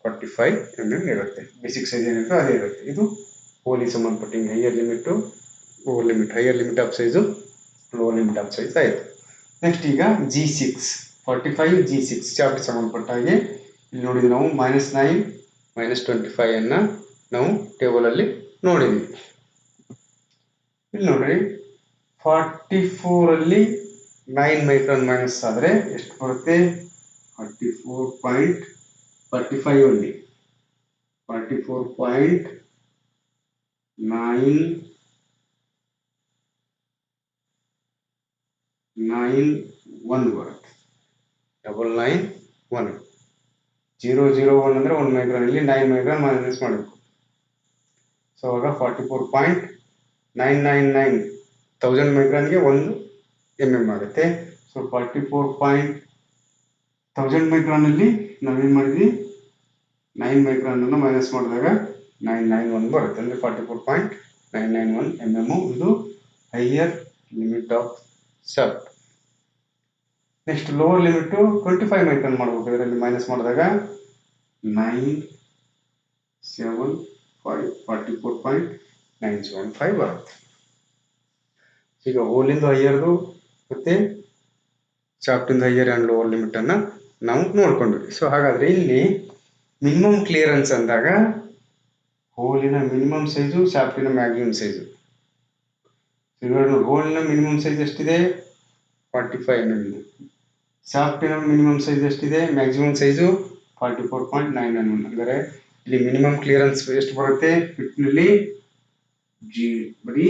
45 mm ಇರುತ್ತೆ. ಬೇಸಿಕ್ ಸೈಜ್ ಏನಿರುತ್ತೆ ಅದೇ ಇರುತ್ತೆ. ಇದು ಹೋಲಿಗೆ ಸಂಬಂಧಪಟ್ಟಿಂಗೆ higher limit, lower limit, higher limit of size, lower limit of size ಆಯಿತು. ನೆಕ್ಸ್ಟ್ ಈಗ G6 45 G6 ಚಾಪ್ಟರ್ ಸಂಬಂಧಪಟ್ಟ ಹಾಗೆ ಇಲ್ಲಿ ನೋಡಿದ್ವಿ ನಾವು -9 -25 ಅನ್ನ ನಾವು ಟೇಬಲ್ ಅಲ್ಲಿ ನೋಡಿದ್ವಿ. ಇಲ್ಲಿ ನೋಡ್ರಿ 44 ಅಲ್ಲಿ 9 ಮೈಕ್ರಾನ್ ಮೈನಸ್ ಆದರೆ ಎಷ್ಟು ಬರುತ್ತೆ? 44.45 ಅಲ್ಲಿ 44.991 ಬರುತ್ತೆ. 991 001 ಅಂದ್ರೆ 1 ಮೈಕ್ರಾನ್, ಇಲ್ಲಿ 9 ಮೈಕ್ರಾನ್ ಮೈನಸ್ ಮಾಡಬೇಕು. ಸೊ ಆಗ 44.999 1000 ಮೈಕ್ರಾನ್ಗೆ 1 mm ಆಗುತ್ತೆ. ಸೊ 44.1000 ಮೈಕ್ರಾನ್ ಅಲ್ಲಿ ನಾವೇನು ಮಾಡಿದ್ವಿ? 9 ಮೈಕ್ರಾನ್ ಅನ್ನು ಮೈನಸ್ ಮಾಡಿದಾಗ 991 ಬರುತ್ತೆ. ಅಂದರೆ 44.991 mm. ಇದು higher limit of shaft. Next lower limit 25 micron ಮಾಡಬೇಕು. ಇದರಲ್ಲಿ ಮೈನಸ್ ಮಾಡಿದಾಗ 44.975 ಬರುತ್ತೆ. ಈಗ ಹೋಲಿಂದು ಹೈಯರ್ದು ಮತ್ತೆ ಶಾಫ್ಟಿಂದ ಹೈಯರ್ ಆ್ಯಂಡ್ ಲೋವರ್ ಲಿಮಿಟ್ ಅನ್ನ ನಾವು ನೋಡ್ಕೊಂಡ್ವಿ. ಸೊ ಹಾಗಾದ್ರೆ ಇಲ್ಲಿ ಮಿನಿಮಮ್ ಕ್ಲಿಯರೆನ್ಸ್ ಅಂದಾಗ ಹೋಲಿನ ಮಿನಿಮಮ್ ಸೈಜು, ಶಾಫ್ಟಿನ ಮ್ಯಾಕ್ಸಿಮಮ್ ಸೈಜು. ಹೋಲಿನ ಮಿನಿಮಮ್ ಸೈಜ್ ಎಷ್ಟಿದೆ? 45 mm. ಶಾಫ್ಟಿನ ಮಿನಿಮಮ್ ಸೈಜ್ ಎಷ್ಟಿದೆ? Maximum size 44.991. ಅಂದರೆ ಇಲ್ಲಿ ಮಿನಿಮಮ್ ಕ್ಲಿಯರೆನ್ಸ್ ಎಷ್ಟು ಬರುತ್ತೆ? ಫಿಟ್ನಲ್ಲಿ ಬರೀ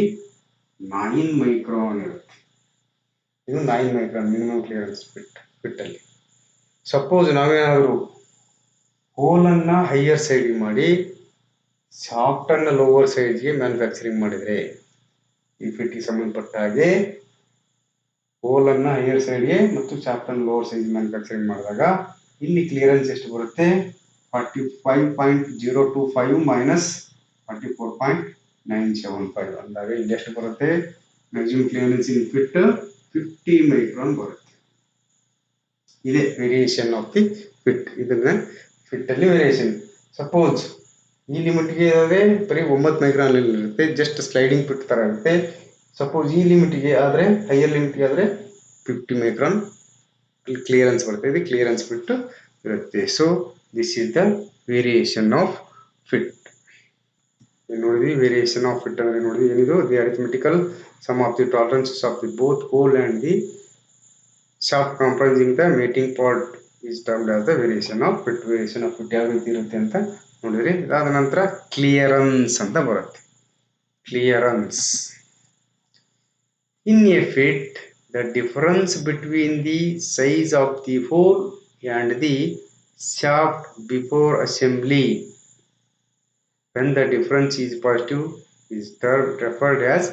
9 ಮೈಕ್ರಾನ್ ಇರುತ್ತೆ. ಇದು 9 ಮೈಕ್ರಾನ್ ಮಿನಿಮಮ್ ಕ್ಲಿಯರೆನ್ಸ್ ಫಿಟ್ಟಲ್ಲಿ. ಸಪೋಸ್ ನಾವೇನಾದರೂ ಹೋಲನ್ನು ಹೈಯರ್ ಸೈಡ್ಗೆ ಮಾಡಿ ಶಾಫ್ಟನ್ನು ಲೋವರ್ ಸೈಡ್ಗೆ ಮ್ಯಾನುಫ್ಯಾಕ್ಚರಿಂಗ್ ಮಾಡಿದರೆ, ಈ ಫಿಟ್ಗೆ ಸಂಬಂಧಪಟ್ಟ ಹಾಗೆ ಹೋಲನ್ನು ಹೈಯರ್ ಸೈಡ್ಗೆ ಮತ್ತು ಶಾಫ್ಟನ್ನು ಲೋವರ್ ಸೈಡ್ಗೆ ಮ್ಯಾನುಫ್ಯಾಕ್ಚರಿಂಗ್ ಮಾಡಿದಾಗ ಇಲ್ಲಿ ಕ್ಲಿಯರೆನ್ಸ್ ಎಷ್ಟು ಬರುತ್ತೆ? 45.025 ಮೈನಸ್ 44.975 ಅಂದಾಗ ಇಲ್ಲಿ ಎಷ್ಟು ಬರುತ್ತೆ? ಮ್ಯಾಕ್ಸಿಮಮ್ ಕ್ಲಿಯರೆನ್ಸ್ ಇನ್ ಫಿಟ್ 50 ಮೈಕ್ರಾನ್ ಬರುತ್ತೆ. ಇದೆ ವೇರಿಯೇಷನ್ ಆಫ್ ದಿ ಫಿಟ್. ಇದನ್ನ ಫಿಟ್ ಅಲ್ಲಿ ವೇರಿಯೇಷನ್. ಸಪೋಸ್ ಈ ಲಿಮಿಟ್ಗೆ ಆದರೆ ಬರೀ 9 ಮೈಕ್ರಾನ್ ಇರುತ್ತೆ, ಜಸ್ಟ್ ಸ್ಲೈಡಿಂಗ್ ಫಿಟ್ ತರ ಇರುತ್ತೆ. ಸಪೋಸ್ ಈ ಲಿಮಿಟ್ಗೆ ಆದರೆ, ಹೈಯರ್ ಲಿಮಿಟ್ಗೆ ಆದರೆ 50 ಮೈಕ್ರಾನ್ ಕ್ಲಿಯರೆನ್ಸ್ ಬರುತ್ತೆ. ಇದು ಕ್ಲಿಯರೆನ್ಸ್ ಫಿಟ್ ಇರುತ್ತೆ. So this is the variation of fit. ನೋಡಿದ್ವಿ ವೇರಿಯೇಷನ್ ಆಫ್ ಫಿಟ್ ಅಂದ್ರೆ ನೋಡಿದ್ವಿ ಏನಿದು? The arithmetical sum of the tolerances of the both hole and the shaft comprising the mating part is termed as the variation of fit. Variation of fit ಯಾವ ರೀತಿ ಇರುತ್ತೆ ಅಂತ ನೋಡಿದ್ರಿ. ಇದಾದ ನಂತರ ಕ್ಲಿಯರೆನ್ಸ್ ಅಂತ ಬರುತ್ತೆ. Clearance in a fit, the difference between the size of the hole and the shaft before assembly, when the difference is positive, is referred as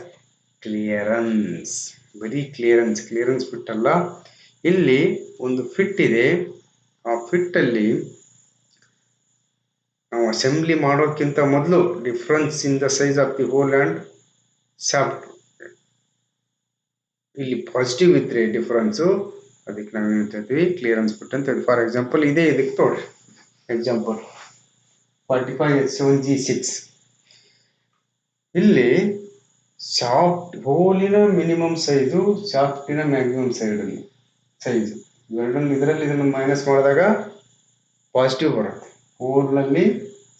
clearance. ಬರೀ ಕ್ಲಿಯರೆನ್ಸ್ ಫಿಟ್ ಅಲ್ಲ, ಇಲ್ಲಿ ಒಂದು ಫಿಟ್ ಇದೆ. ಆ ಫಿಟ್ ಅಲ್ಲಿ ನಾವು ಅಸೆಂಬ್ಲಿ ಮಾಡೋಕ್ಕಿಂತ ಮೊದಲು difference in the size of the hole and shaft, ಇಲ್ಲಿ ಪಾಸಿಟಿವ್ ಇದ್ರೆ ಡಿಫರೆನ್ಸು, ಅದಕ್ಕೆ ನಾವು ಏನು ಹೇಳ್ತೀವಿ ಕ್ಲಿಯರೆನ್ಸ್ ಫಿಟ್ ಅಂತ ಹೇಳಿ. ಫಾರ್ ಎಕ್ಸಾಂಪಲ್ ಇದೇ ಇದಕ್ಕೆ ತೋರಿ ಎಕ್ಸಾಂಪಲ್ 45H7G6. ಇಲ್ಲಿ ಶಾಫ್ಟ್ ಹೋಲಿನ ಮಿನಿಮಮ್ ಸೈಜು, ಶಾಫ್ಟಿನ ಮ್ಯಾಕ್ಸಿಮಮ್ ಸೈಜು ಎರಡನ್ನು ಇದರಲ್ಲಿ ಇದನ್ನು ಮೈನಸ್ ಮಾಡಿದಾಗ ಪಾಸಿಟಿವ್ ಬರುತ್ತೆ. ಹೋಲ್ನಲ್ಲಿ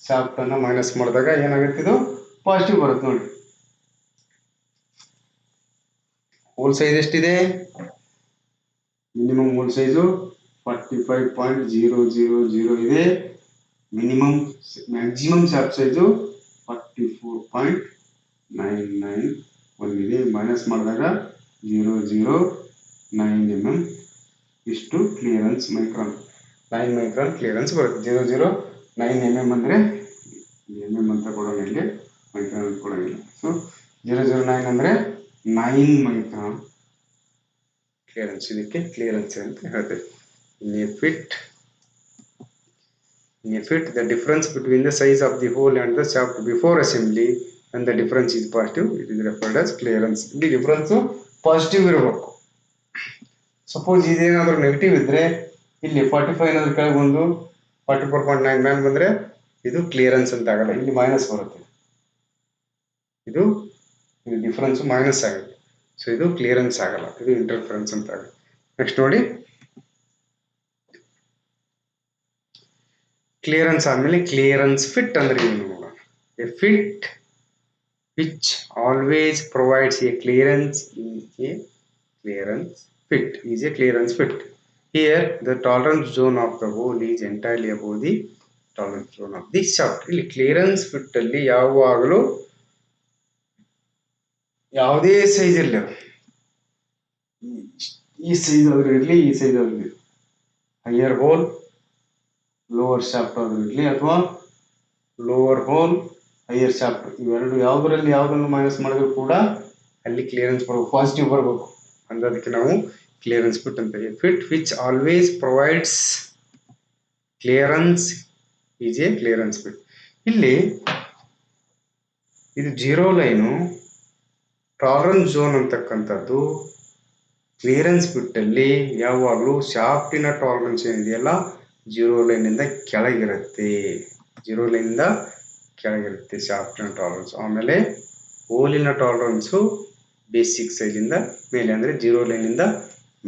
ಶಾಫ್ಟ್ ಅನ್ನು ಮೈನಸ್ ಮಾಡಿದಾಗ ಏನಾಗುತ್ತೆ, ಇದು ಪಾಸಿಟಿವ್ ಬರುತ್ತೆ. ನೋಡಿ ಹೋಲ್ ಸೈಜ್ ಎಷ್ಟಿದೆ, ಮಿನಿಮಮ್ ಹೋಲ್ ಸೈಜು 45.000 ಇದೆ. ಮ್ಯಾಕ್ಸಿಮಮ್ ಶಾಫ್ಟ್ ಸೈಜು 44.991 ಇದೆ. ಮೈನಸ್ ಮಾಡಿದಾಗ 009 mm ಇಷ್ಟು ಕ್ಲಿಯರೆನ್ಸ್ ಮೈಕ್ರಾನ್, 9 ಮೈಕ್ರಾನ್ ಕ್ಲಿಯರೆನ್ಸ್ ಬರುತ್ತೆ. 009 mm ಅಂದರೆ mm ಅಂತ ಕೊಡೋಣ, ಇಲ್ಲಿ ಮೈಕ್ರಾನ್ ಅಂತ ಕೊಡೋಂಗಿಲ್ಲ. ಸೊ 009 ಅಂದರೆ 9 ಮೈಕ್ರಾನ್ ಕ್ಲಿಯರೆನ್ಸ್, ಇದಕ್ಕೆ ಕ್ಲಿಯರೆನ್ಸ್ ಅಂತ ಹೇಳ್ತೇವೆ. In a fit, the difference between the size of the hole and the shaft before assembly and the difference is positive, it is referred as clearance. ಇಲ್ಲಿ difference positive ಇರಬೇಕು. Suppose ಇದೇನಾದರೂ negative ಇದ್ರೆ, ಇಲ್ಲಿ 45 ಏನಾದರೂ ಕೆಳಗೆ ಬಂದು 44.9 ಮೇಲೆ ಬಂದರೆ ಇದು ಕ್ಲಿಯರೆನ್ಸ್ ಅಂತ ಆಗಲ್ಲ, ಇಲ್ಲಿ ಮೈನಸ್ ಬರುತ್ತೆ. ಇದು ಡಿಫರೆನ್ಸ್ ಮೈನಸ್ ಆಗುತ್ತೆ. ಸೊ ಇದು ಕ್ಲಿಯರೆನ್ಸ್ ಆಗಲ್ಲ, ಇದು ಇಂಟರ್ಫರೆನ್ಸ್ ಅಂತ ಆಗುತ್ತೆ. ನೆಕ್ಸ್ಟ್ ನೋಡಿ, ಕ್ಲಿಯರೆನ್ಸ್ ಆದ್ಮೇಲೆ ಕ್ಲಿಯರೆನ್ಸ್ ಫಿಟ್ ಅಂದ್ರೆ ಏನು ನೋಡೋಣ. A fit which always provides A clearance is A clearance fit. Here the tolerance zone of the hole is entirely above the tolerance zone of the shaft. ಇಲ್ಲಿ clearance fit ಅಲ್ಲಿ ಯಾವಾಗಲೂ ಯಾವುದೇ size ಇರಲಿ, ಈ size ಆದ್ರೂ ಇರಲಿ, ಈ size ಆದ್ರೂ ಇರಲಿ, ಹೈಯರ್ ಹೋಲ್ ಲೋವರ್ ಶಾಫ್ಟ್ ಆದ್ರೂ ಇರಲಿ, ಅಥವಾ ಲೋವರ್ ಹೋಲ್ ಹೈಯರ್ ಶಾಫ್ಟ್, ಇವೆರಡು ಯಾವುದರಲ್ಲಿ ಯಾವುದನ್ನು ಮೈನಸ್ ಮಾಡಿದ್ರು ಕೂಡ ಅಲ್ಲಿ ಕ್ಲಿಯರೆನ್ಸ್ ಬರಬೇಕು, ಪಾಸಿಟಿವ್ ಬರಬೇಕು. ಅಂದದಕ್ಕೆ ನಾವು ಕ್ಲಿಯರೆನ್ಸ್ ಫಿಟ್ ಅಂತ. Fit which always provides clearance is A clearance fit. ಇಲ್ಲಿ ಇದು ಜೀರೋ ಲೈನು ಟಾಲರೆನ್ಸ್ ಝೋನ್ ಅಂತಕ್ಕಂಥದ್ದು ಕ್ಲಿಯರೆನ್ಸ್ ಫಿಟ್ ಅಲ್ಲಿ ಯಾವಾಗಲೂ ಶಾಫ್ಟಿನ ಟಾಲರೆನ್ಸ್ ಏನಿದೆಯಲ್ಲ ಜೀರೋ ಲೈನಿಂದ ಕೆಳಗಿರುತ್ತೆ, ಶಾಫ್ಟಿನ ಟಾಲರೆನ್ಸ್. ಆಮೇಲೆ ಹೋಲಿನ ಟಾಲರೆನ್ಸು ಬೇಸಿಕ್ ಸೈಜಿಂದ ಮೇಲೆ, ಅಂದರೆ ಜೀರೋ ಲೈನಿಂದ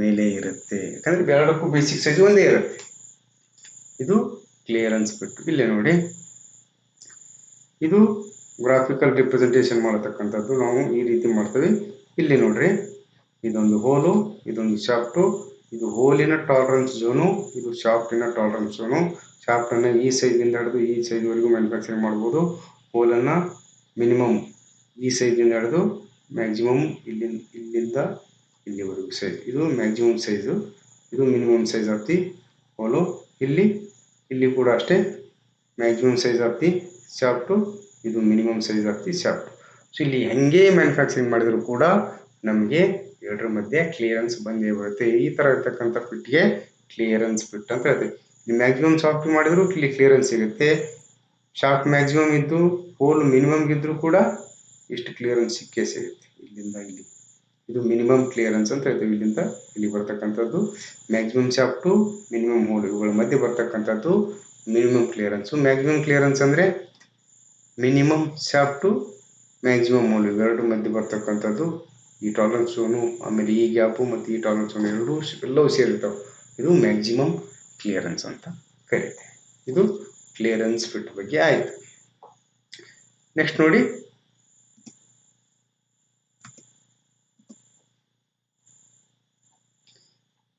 ಮೇಲೆ ಇರುತ್ತೆ. ಯಾಕಂದ್ರೆ ಎರಡಕ್ಕೂ ಬೇಸಿಕ್ ಸೈಜ್ ಒಂದೇ ಇರುತ್ತೆ. ಇದು ಕ್ಲಿಯರೆನ್ಸ್ ಫಿಟ್. ಇಲ್ಲೇ ನೋಡಿ, ಇದು ಗ್ರಾಫಿಕಲ್ ರಿಪ್ರೆಸೆಂಟೇಷನ್ ಮಾಡತಕ್ಕಂಥದ್ದು ನಾವು ಈ ರೀತಿ ಮಾಡ್ತೀವಿ. ಇಲ್ಲಿ ನೋಡ್ರಿ, ಇದೊಂದು ಹೋಲು, ಇದೊಂದು ಶಾಫ್ಟು, ಇದು ಹೋಲಿನ ಟಾಲರೆನ್ಸ್ ಝೋನು, ಇದು ಶಾಫ್ಟಿನ ಟಾಲರೆನ್ಸ್ ಝೋನು. ಶಾಫ್ಟನ್ನು ಈ ಸೈಜಿಂದ ಹಿಡಿದು ಈ ಸೈಜ್ವರೆಗೂ ಮ್ಯಾನುಫ್ಯಾಕ್ಚರಿಂಗ್ ಮಾಡ್ಬೋದು. ಹೋಲನ್ನು ಮಿನಿಮಮ್ ಈ ಸೈಜಿಂದ ಹಿಡಿದು ಮ್ಯಾಕ್ಸಿಮಮ್ ಇಲ್ಲಿಂದ ಇಲ್ಲಿವರೆಗೂ ಸೈಜ್. ಇದು ಮ್ಯಾಕ್ಸಿಮಮ್ ಸೈಜು, ಇದು minimum size of the hole. ಇಲ್ಲಿ ಕೂಡ ಅಷ್ಟೇ, maximum size of the shaft, ಇದು minimum size of the shaft. So ಇಲ್ಲಿ ಹೆಂಗೆ ಮ್ಯಾನುಫ್ಯಾಕ್ಚರಿಂಗ್ ಮಾಡಿದ್ರು ಕೂಡ ನಮಗೆ ಎರಡರ ಮಧ್ಯೆ ಕ್ಲಿಯರೆನ್ಸ್ ಬಂದೇ ಬರುತ್ತೆ. ಈ ತರ ಇರ್ತಕ್ಕಂಥ ಫಿಟ್ಗೆ ಕ್ಲಿಯರೆನ್ಸ್ ಫಿಟ್ ಅಂತ ಹೇಳ್ತೀವಿ. ಇಲ್ಲಿ ಮ್ಯಾಕ್ಸಿಮಮ್ ಶಾಫ್ಟ್ ಮಾಡಿದ್ರು ಇಲ್ಲಿ ಕ್ಲಿಯರೆನ್ಸ್ ಸಿಗುತ್ತೆ. ಶಾಫ್ಟ್ ಮ್ಯಾಕ್ಸಿಮಮ್ ಇದ್ದು ಹೋಲ್ ಮಿನಿಮಮ್ ಇದ್ರೂ ಕೂಡ ಇಷ್ಟು ಕ್ಲಿಯರೆನ್ಸ್ ಸಿಕ್ಕೇ ಸಿಗುತ್ತೆ. ಇಲ್ಲಿಂದ ಇಲ್ಲಿ ಇದು ಮಿನಿಮಮ್ ಕ್ಲಿಯರೆನ್ಸ್ ಅಂತ ಹೇಳ್ತೀವಿ. ಇಲ್ಲಿಂದ ಇಲ್ಲಿ ಬರ್ತಕ್ಕಂಥದ್ದು ಮ್ಯಾಕ್ಸಿಮಮ್ ಶಾಫ್ಟು, ಮಿನಿಮಮ್ ಹೋಲ್, ಇವುಗಳ ಮಧ್ಯೆ ಬರ್ತಕ್ಕಂಥದ್ದು ಮಿನಿಮಮ್ ಕ್ಲಿಯರೆನ್ಸು. ಮ್ಯಾಕ್ಸಿಮಮ್ ಕ್ಲಿಯರೆನ್ಸ್ ಅಂದರೆ ಮಿನಿಮಮ್ ಶಾಫ್ಟು, ಮ್ಯಾಕ್ಸಿಮಮ್ ಹೋಲ್, ಇವೆರಡು ಮಧ್ಯೆ ಬರ್ತಕ್ಕಂಥದ್ದು ಈ ಟಾಲರೆನ್ಸ್ ಝೋನು, ಆಮೇಲೆ ಈ ಗ್ಯಾಪು ಮತ್ತು ಈ ಟಾಲರೆನ್ಸ್ ಝೋನ್ ಎಲ್ಲವೂ ಸೇರಿರ್ತಾವೆ. ಇದು ಮ್ಯಾಕ್ಸಿಮಮ್ ಕ್ಲಿಯರೆನ್ಸ್ ಅಂತ ಕರೀತೆ. ಇದು ಕ್ಲಿಯರೆನ್ಸ್ ಫಿಟ್ ಬಗ್ಗೆ ಆಯಿತು. ನೆಕ್ಸ್ಟ್ ನೋಡಿ,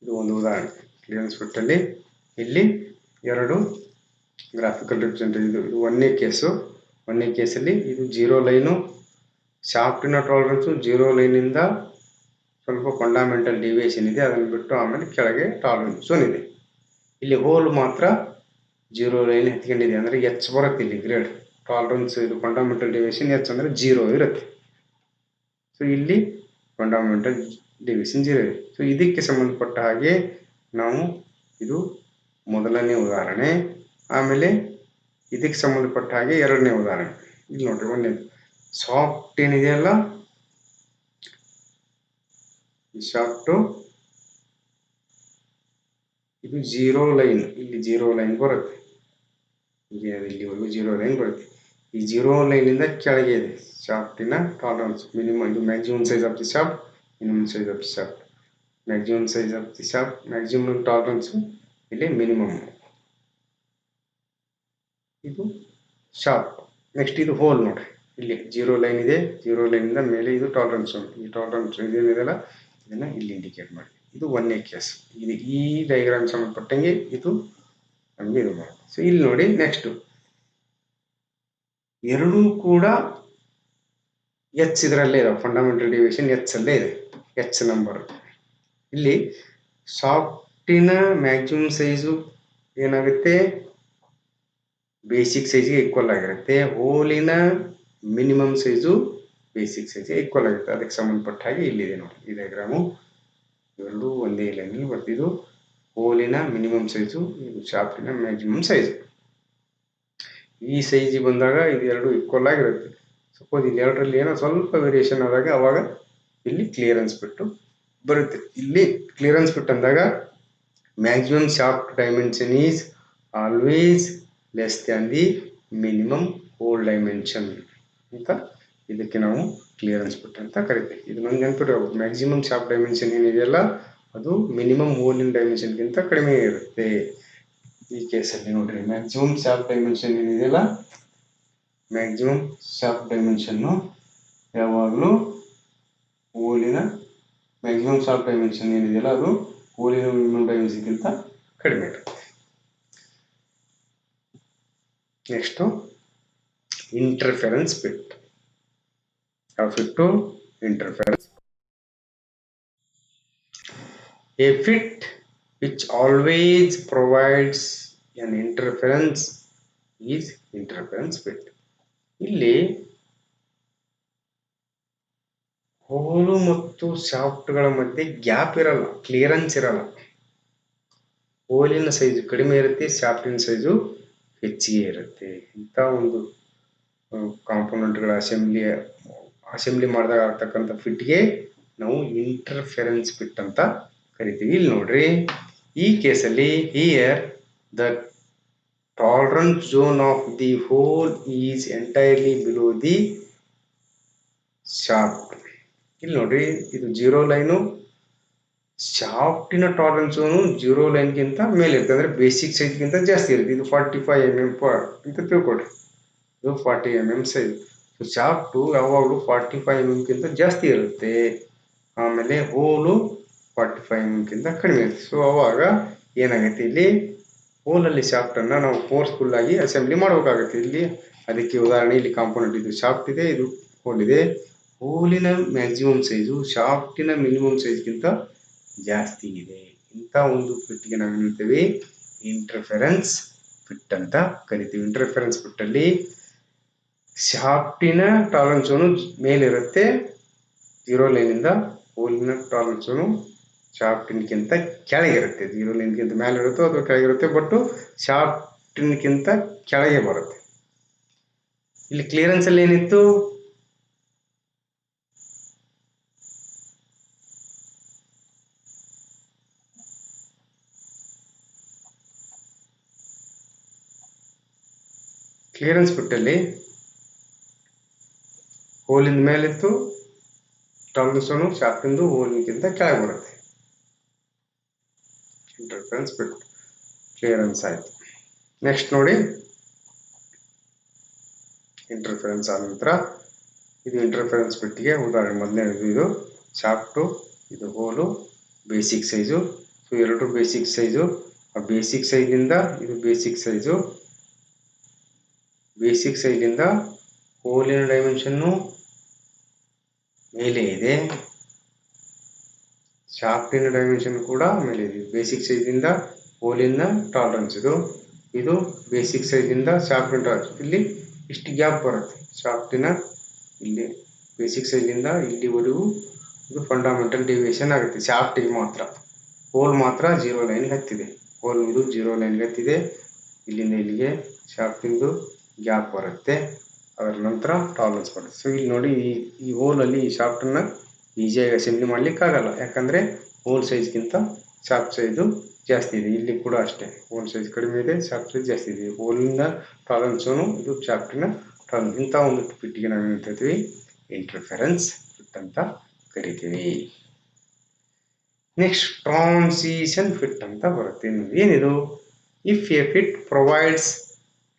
ಇದು ಒಂದು ಉದಾಹರಣೆ. ಕ್ಲಿಯರೆನ್ಸ್ ಫಿಟ್ ಅಲ್ಲಿ ಇಲ್ಲಿ ಎರಡು ಗ್ರಾಫಿಕಲ್ ರಿಪ್ರೆಸೆಂಟೇಷನ್. ಇದು ಒಂದನೇ ಕೇಸಲ್ಲಿ ಇದು ಜೀರೋ ಲೈನು, ಶಾಫ್ಟಿನ ಟಾಲರೆನ್ಸು ಜೀರೋ ಲೈನಿಂದ ಸ್ವಲ್ಪ ಫಂಡಮೆಂಟಲ್ ಡಿವಿಯೇಷನ್ ಇದೆ, ಅದನ್ನು ಬಿಟ್ಟು ಆಮೇಲೆ ಕೆಳಗೆ ಟಾಲರೆನ್ಸ್ ಝೋನ್ ಇದೆ. ಇಲ್ಲಿ ಹೋಲ್ ಮಾತ್ರ ಜೀರೋ ಲೈನ್ ಎತ್ಕೊಂಡಿದೆ, ಅಂದರೆ ಎಚ್ ಬರುತ್ತೆ ಇಲ್ಲಿ ಗ್ರೇಡ್ ಟಾಲರೆನ್ಸ್. ಇದು ಫಂಡಮೆಂಟಲ್ ಡಿವಿಯೇಷನ್ ಎಚ್ ಅಂದರೆ ಜೀರೋ ಇರುತ್ತೆ. ಸೊ ಇಲ್ಲಿ ಫಂಡಮೆಂಟಲ್ ಡಿವಿಷನ್ 0 ಇದೆ. ಸೊ ಇದಕ್ಕೆ ಸಂಬಂಧಪಟ್ಟ ಹಾಗೆ ನಾವು ಇದು ಮೊದಲನೇ ಉದಾಹರಣೆ, ಆಮೇಲೆ ಇದಕ್ಕೆ ಸಂಬಂಧಪಟ್ಟ ಹಾಗೆ ಎರಡನೇ ಉದಾಹರಣೆ. ಇಲ್ಲಿ ನೋಡ್ರಿ, ಒಂದನೇದು ಸಾಫ್ಟ್ ಏನಿದೆಯಲ್ಲ, ಈ ಶಾಫ್ಟ್ ಇದು 0 ಲೈನ್, ಇಲ್ಲಿ 0 ಲೈನ್ ಬರುತ್ತೆ, ಇಲ್ಲಿವರೆಗೂ 0 ಲೈನ್ ಬರುತ್ತೆ. ಈ 0 ಲೈನ್ ಇಂದ ಕೆಳಗೆ ಇದೆ ಶಾಫ್ಟಿನ ಟಾಲರೆನ್ಸ್ ಮಿನಿಮಮ್. ಇದು maximum size of the shaft, minimum size of the shaft, maximum size of the shaft, maximum tolerance ಇಲ್ಲಿ ಮಿನಿಮಮ್. ಇದು ಶಾಫ್ಟ್. ನೆಕ್ಸ್ಟ್ ಇದು ಹೋಲ್ ನೋಡ್ರಿ, ಇಲ್ಲಿ 0 ಲೈನ್ ಇದೆ, 0 ಲೈನ್ ಇಂದ ಮೇಲೆ ಇದು ಟಾಲರೆನ್ಸ್ ಉಂಟು. ಈ ಟಾಲರೆನ್ಸ್ ಇದೇನಿದೆಲ್ಲ ಇದನ್ನ ಇಲ್ಲಿ ಇಂಡಿಕೇಟ್ ಮಾಡಿ. ಇದು ಒಂದನೇ ಕೇಸ್. ಇದು ಈ ಡಯಾಗ್ರಾಮ್ ಸಂಬಂಧಪಟ್ಟಂಗೆ ಇದು ನಮಗೆ ಇದು ಮಾಡಿ. ಸೊ ಇಲ್ಲಿ ನೋಡಿ, ನೆಕ್ಸ್ಟ್ ಎರಡೂ ಕೂಡ ಎಚ್ ಇದರಲ್ಲೇ ಇದೆ, ಫಂಡಮೆಂಟಲ್ ಡಿವಿಷನ್ ಎಚ್ ಅಲ್ಲೇ ಇದೆ, ಎಚ್ ನಂಬರ್. ಇಲ್ಲಿ ಸಾಫ್ಟಿನ ಮ್ಯಾಕ್ಸಿಮಮ್ ಸೈಜು ಏನಾಗುತ್ತೆ, ಬೇಸಿಕ್ ಸೈಜ್ಗೆ ಈಕ್ವಲ್ ಆಗಿರುತ್ತೆ. ಹೋಲಿನ ಮಿನಿಮಮ್ ಸೈಜು ಬೇಸಿಕ್ ಸೈಜ್ಗೆ ಈಕ್ವಲ್ ಆಗುತ್ತೆ. ಅದಕ್ಕೆ ಸಂಬಂಧಪಟ್ಟ ಹಾಗೆ ಇಲ್ಲಿದೆ ನೋಡಿ ಈ ಡಯಾಗ್ರಾಮು. ಇವೆರಡೂ ಒಂದೇ ಲೈನಲ್ಲಿ ಬರ್ತಿದ್ದು. ಹೋಲಿನ ಮಿನಿಮಮ್ ಸೈಜು, ಇದು ಶಾಫ್ಟಿನ ಮ್ಯಾಕ್ಸಿಮಮ್ ಸೈಜು. ಈ ಸೈಜಿಗೆ ಬಂದಾಗ ಇದು ಎರಡು ಈಕ್ವಲ್ ಆಗಿರುತ್ತೆ. ಸಪೋಸ್ ಇಲ್ಲಿ ಎರಡರಲ್ಲಿ ಏನೋ ಸ್ವಲ್ಪ ವೇರಿಯೇಷನ್ ಆದಾಗ ಅವಾಗ ಇಲ್ಲಿ ಕ್ಲಿಯರೆನ್ಸ್ ಬಿಟ್ಟು ಬರುತ್ತೆ. ಇಲ್ಲಿ ಕ್ಲಿಯರೆನ್ಸ್ ಬಿಟ್ಟು ಅಂದಾಗ maximum shaft dimension is always less than the minimum hole dimension ಅಂತ ಇದಕ್ಕೆ ನಾವು ಕ್ಲಿಯರೆನ್ಸ್ ಬಿಟ್ ಅಂತ ಕರಿತೀವಿ. ಇದು ನಂಗೆ ನೆನಪಿರಬೇಕು, ಮ್ಯಾಕ್ಸಿಮಮ್ ಶಾಫ್ಟ್ ಡೈಮೆನ್ಷನ್ ಏನಿದೆಯಲ್ಲ ಅದು ಮಿನಿಮಮ್ ಹೋಲಿನ ಡೈಮೆನ್ಷನ್ಗಿಂತ ಕಡಿಮೆ ಇರುತ್ತೆ. ಈ ಕೇಸಲ್ಲಿ ನೋಡ್ರಿ, ಮ್ಯಾಕ್ಸಿಮಮ್ ಶಾಫ್ಟ್ ಡೈಮೆನ್ಷನ್ ಏನಿದೆಯಲ್ಲ, ಮ್ಯಾಕ್ಸಿಮಮ್ ಶಾಫ್ಟ್ ಡೈಮೆನ್ಷನ್ನು ಯಾವಾಗಲೂ ಹೋಲಿನ ಮ್ಯಾಕ್ಸಿಮಮ್ ಶಾಫ್ಟ್ ಡೈಮೆನ್ಷನ್ ಏನಿದೆಯಲ್ಲ ಅದು ಹೋಲಿನ ಮಿನಿಮಮ್ ಡೈಮೆನ್ಷನ್ಗಿಂತ ಕಡಿಮೆ ಇರುತ್ತೆ. Next interference bit. Now fit to interference. A fit which always provides an interference is interference bit. ಇಲ್ಲಿ ಹೋಲು ಮತ್ತು ಶಾಫ್ಟ್ಗಳ ಮಧ್ಯೆ ಗ್ಯಾಪ್ ಇರಲ್ಲ, ಕ್ಲಿಯರೆನ್ಸ್ ಇರಲ್ಲ. ಹೋಲಿನ ಸೈಜು ಕಡಿಮೆ ಇರುತ್ತೆ, ಶಾಫ್ಟಿನ ಸೈಜು ಹೆಚ್ಚಿಗೆ ಇರುತ್ತೆ. ಇಂಥ ಒಂದು ಕಾಂಪೋನೆಂಟ್ಗಳ ಅಸೆಂಬ್ಲಿ ಮಾಡಿದಾಗ ಆಗ್ತಕ್ಕಂಥ ಫಿಟ್ಗೆ ನಾವು ಇಂಟರ್ಫೆರೆನ್ಸ್ ಫಿಟ್ ಅಂತ ಕರಿತೀವಿ. ಇಲ್ಲಿ ನೋಡ್ರಿ, ಈ ಕೇಸಲ್ಲಿ here the tolerance zone of the hole is entirely below the shaft. ಇಲ್ಲಿ ನೋಡ್ರಿ, ಇದು 0 ಲೈನು, ಶಾಫ್ಟಿನ ಟಾಲರೆನ್ಸ್ ಝೋನು 0 ಲೈನ್ಗಿಂತ ಮೇಲೆ ಇರುತ್ತೆ, ಅಂದ್ರೆ ಬೇಸಿಕ್ ಸೈಜ್ಗಿಂತ ಜಾಸ್ತಿ ಇರುತ್ತೆ. ಇದು 45 mm ಅಂತ ತಿಳ್ಕೊಡ್ರಿ, ಇದು 40 mm ಸೈಜ್. ಸೊ ಶಾಫ್ಟು ಯಾವಾಗಲೂ 45 mm ಗಿಂತ ಜಾಸ್ತಿ ಇರುತ್ತೆ, ಆಮೇಲೆ ಹೋಲು 45 mm ಗಿಂತ ಕಡಿಮೆ ಇರುತ್ತೆ. ಸೊ ಅವಾಗ ಏನಾಗುತ್ತೆ, ಇಲ್ಲಿ ಹೋಲಲ್ಲಿ ಶಾಫ್ಟನ್ನು ನಾವು ಫೋರ್ಸ್ಫುಲ್ ಆಗಿ ಅಸೆಂಬ್ಲಿ ಮಾಡಬೇಕಾಗುತ್ತೆ. ಇಲ್ಲಿ ಅದಕ್ಕೆ ಉದಾಹರಣೆ, ಇಲ್ಲಿ ಕಾಂಪೋನೆಂಟ್ ಇದು ಶಾಫ್ಟ್ ಇದೆ, ಇದು ಹೋಲ್ ಇದೆ. ಹೋಲಿನ ಮ್ಯಾಕ್ಸಿಮಮ್ ಸೈಜು ಶಾಫ್ಟಿನ ಮಿನಿಮಮ್ ಸೈಜ್ಗಿಂತ ಜಾಸ್ತಿ ಇದೆ. ಇಂಥ ಒಂದು ಫಿಟ್ಗೆ ನಾವು ಹೇಳ್ತೀವಿ ಇಂಟರ್ಫೆರೆನ್ಸ್ ಫಿಟ್ ಅಂತ ಕರಿತೀವಿ. ಇಂಟರ್ಫೆರೆನ್ಸ್ ಫಿಟ್ಟಲ್ಲಿ ಶಾಫ್ಟಿನ ಟಾಲರೆನ್ಸ್ ಝೋನು ಮೇಲಿರುತ್ತೆ 0 ಲೈನಿಂದ, ಹೋಲಿನ ಟಾಲರೆನ್ಸ್ ಝೋನು ಶಾಫ್ಟಿನ್ಗಿಂತ ಕೆಳಗಿರುತ್ತೆ. 0 ಲೈನ್ಗಿಂತ ಮೇಲೆ ಇರುತ್ತೋ ಅಥವಾ ಕೆಳಗಿರುತ್ತೆ, ಬಟ್ ಶಾಫ್ಟಿನ್ಗಿಂತ ಕೆಳಗೆ ಬರುತ್ತೆ. ಇಲ್ಲಿ ಕ್ಲಿಯರೆನ್ಸ್ ಅಲ್ಲಿ ಏನಿತ್ತು, ಕ್ಲಿಯರೆನ್ಸ್ ಬಿಟ್ಟಲ್ಲಿ ಹೋಲಿನ ಮೇಲಿತ್ತು, ಟಾಲರೆನ್ಸ್ ಝೋನು ಶಾಫ್ಟಿಂದು ಹೋಲಿನಗಿಂತ ಕೆಳಗೆ ಬರುತ್ತೆ. ಇಂಟರ್ಫೆರೆನ್ಸ್ ಬಿಟ್ಟು ಕ್ಲಿಯರೆನ್ಸ್ ಆಯ್ತು. ನೆಕ್ಸ್ಟ್ ನೋಡಿ, ಇಂಟರ್ಫೆರೆನ್ಸ್ ಆದ ನಂತರ ಇದು ಇಂಟರ್ಫೆರೆನ್ಸ್ ಬಿಟ್ಟಿಗೆ ಉದಾಹರಣೆ. ಮೊದಲನೇದು ಇದು ಶಾಫ್ಟು, ಇದು ಹೋಲು, ಬೇಸಿಕ್ ಸೈಜು. ಸೊ ಎರಡು ಬೇಸಿಕ್ ಸೈಜು, ಆ ಬೇಸಿಕ್ ಸೈಜಿಂದ ಇದು ಬೇಸಿಕ್ ಸೈಜು, ಬೇಸಿಕ್ ಸೈಜಿಂದ ಹೋಲಿನ ಡೈಮೆನ್ಷನ್ನು ಮೇಲೆ ಇದೆ, ಶಾಫ್ಟಿನ ಡೈಮೆನ್ಷನ್ ಕೂಡ ಮೇಲೆ ಇದೆ. ಬೇಸಿಕ್ ಸೈಜಿಂದ ಹೋಲಿನ ಟಾಲರೆನ್ಸ್ ಇದು ಬೇಸಿಕ್ ಸೈಜಿಂದ ಶಾಫ್ಟಿನ ಟಾಲರೆನ್ಸ್. ಇಲ್ಲಿ ಇಷ್ಟು ಗ್ಯಾಪ್ ಬರುತ್ತೆ ಶಾಫ್ಟಿನ, ಇಲ್ಲಿ ಬೇಸಿಕ್ ಸೈಜಿಂದ ಇಲ್ಲಿವರೆಗೂ ಇದು ಫಂಡಮೆಂಟಲ್ ಡಿವಿಯೇಷನ್ ಆಗುತ್ತೆ. ಶಾಫ್ಟಿಗೆ ಮಾತ್ರ ಹೋಲ್ ಮಾತ್ರ 0 ಲೈನ್ಗೆ ಹತ್ತಿದೆ. ಹೋಲ್ ಇದು 0 ಲೈನ್ಗೆ ಹತ್ತಿದೆ. ಇಲ್ಲಿಂದ ಇಲ್ಲಿಗೆ ಶಾಫ್ಟಿಂದು ಗ್ಯಾಪ್ ಬರುತ್ತೆ. ಅದರ ನಂತರ ಟಾಲರೆನ್ಸ್ ಬರುತ್ತೆ. ಸೊ ಇಲ್ಲಿ ನೋಡಿ, ಈ ಹೋಲಲ್ಲಿ ಈ ಶಾಫ್ಟನ್ನು ಈಸಿಯಾಗಿ ಅಸೆಂಬ್ಲಿ ಮಾಡಲಿಕ್ಕಾಗಲ್ಲ, ಯಾಕಂದರೆ ಹೋಲ್ ಸೈಜ್ಗಿಂತ ಶಾಫ್ಟ್ ಸೈಜು ಜಾಸ್ತಿ ಇದೆ. ಇಲ್ಲಿ ಕೂಡ ಅಷ್ಟೇ, ಹೋಲ್ ಸೈಜ್ ಕಡಿಮೆ ಇದೆ, ಶಾಫ್ಟ್ ಸೈಜ್ ಜಾಸ್ತಿ ಇದೆ. ಹೋಲಿನ ಟಾಲರೆನ್ಸು ಇದು ಶಾಫ್ಟಿನ ಟಾಲರೆನ್ಸ್. ಇಂಥ ಒಂದು ಫಿಟ್ಟಿಗೆ ನಾವು ಏನು ಹೇಳ್ತೀವಿ, ಇಂಟರ್ಫೆರೆನ್ಸ್ ಫಿಟ್ ಅಂತ ಕರಿತೀವಿ. ನೆಕ್ಸ್ಟ್ ಟ್ರಾನ್ಸಿಷನ್ ಫಿಟ್ ಅಂತ ಬರುತ್ತೆ. ಏನಿದು? If a fit provides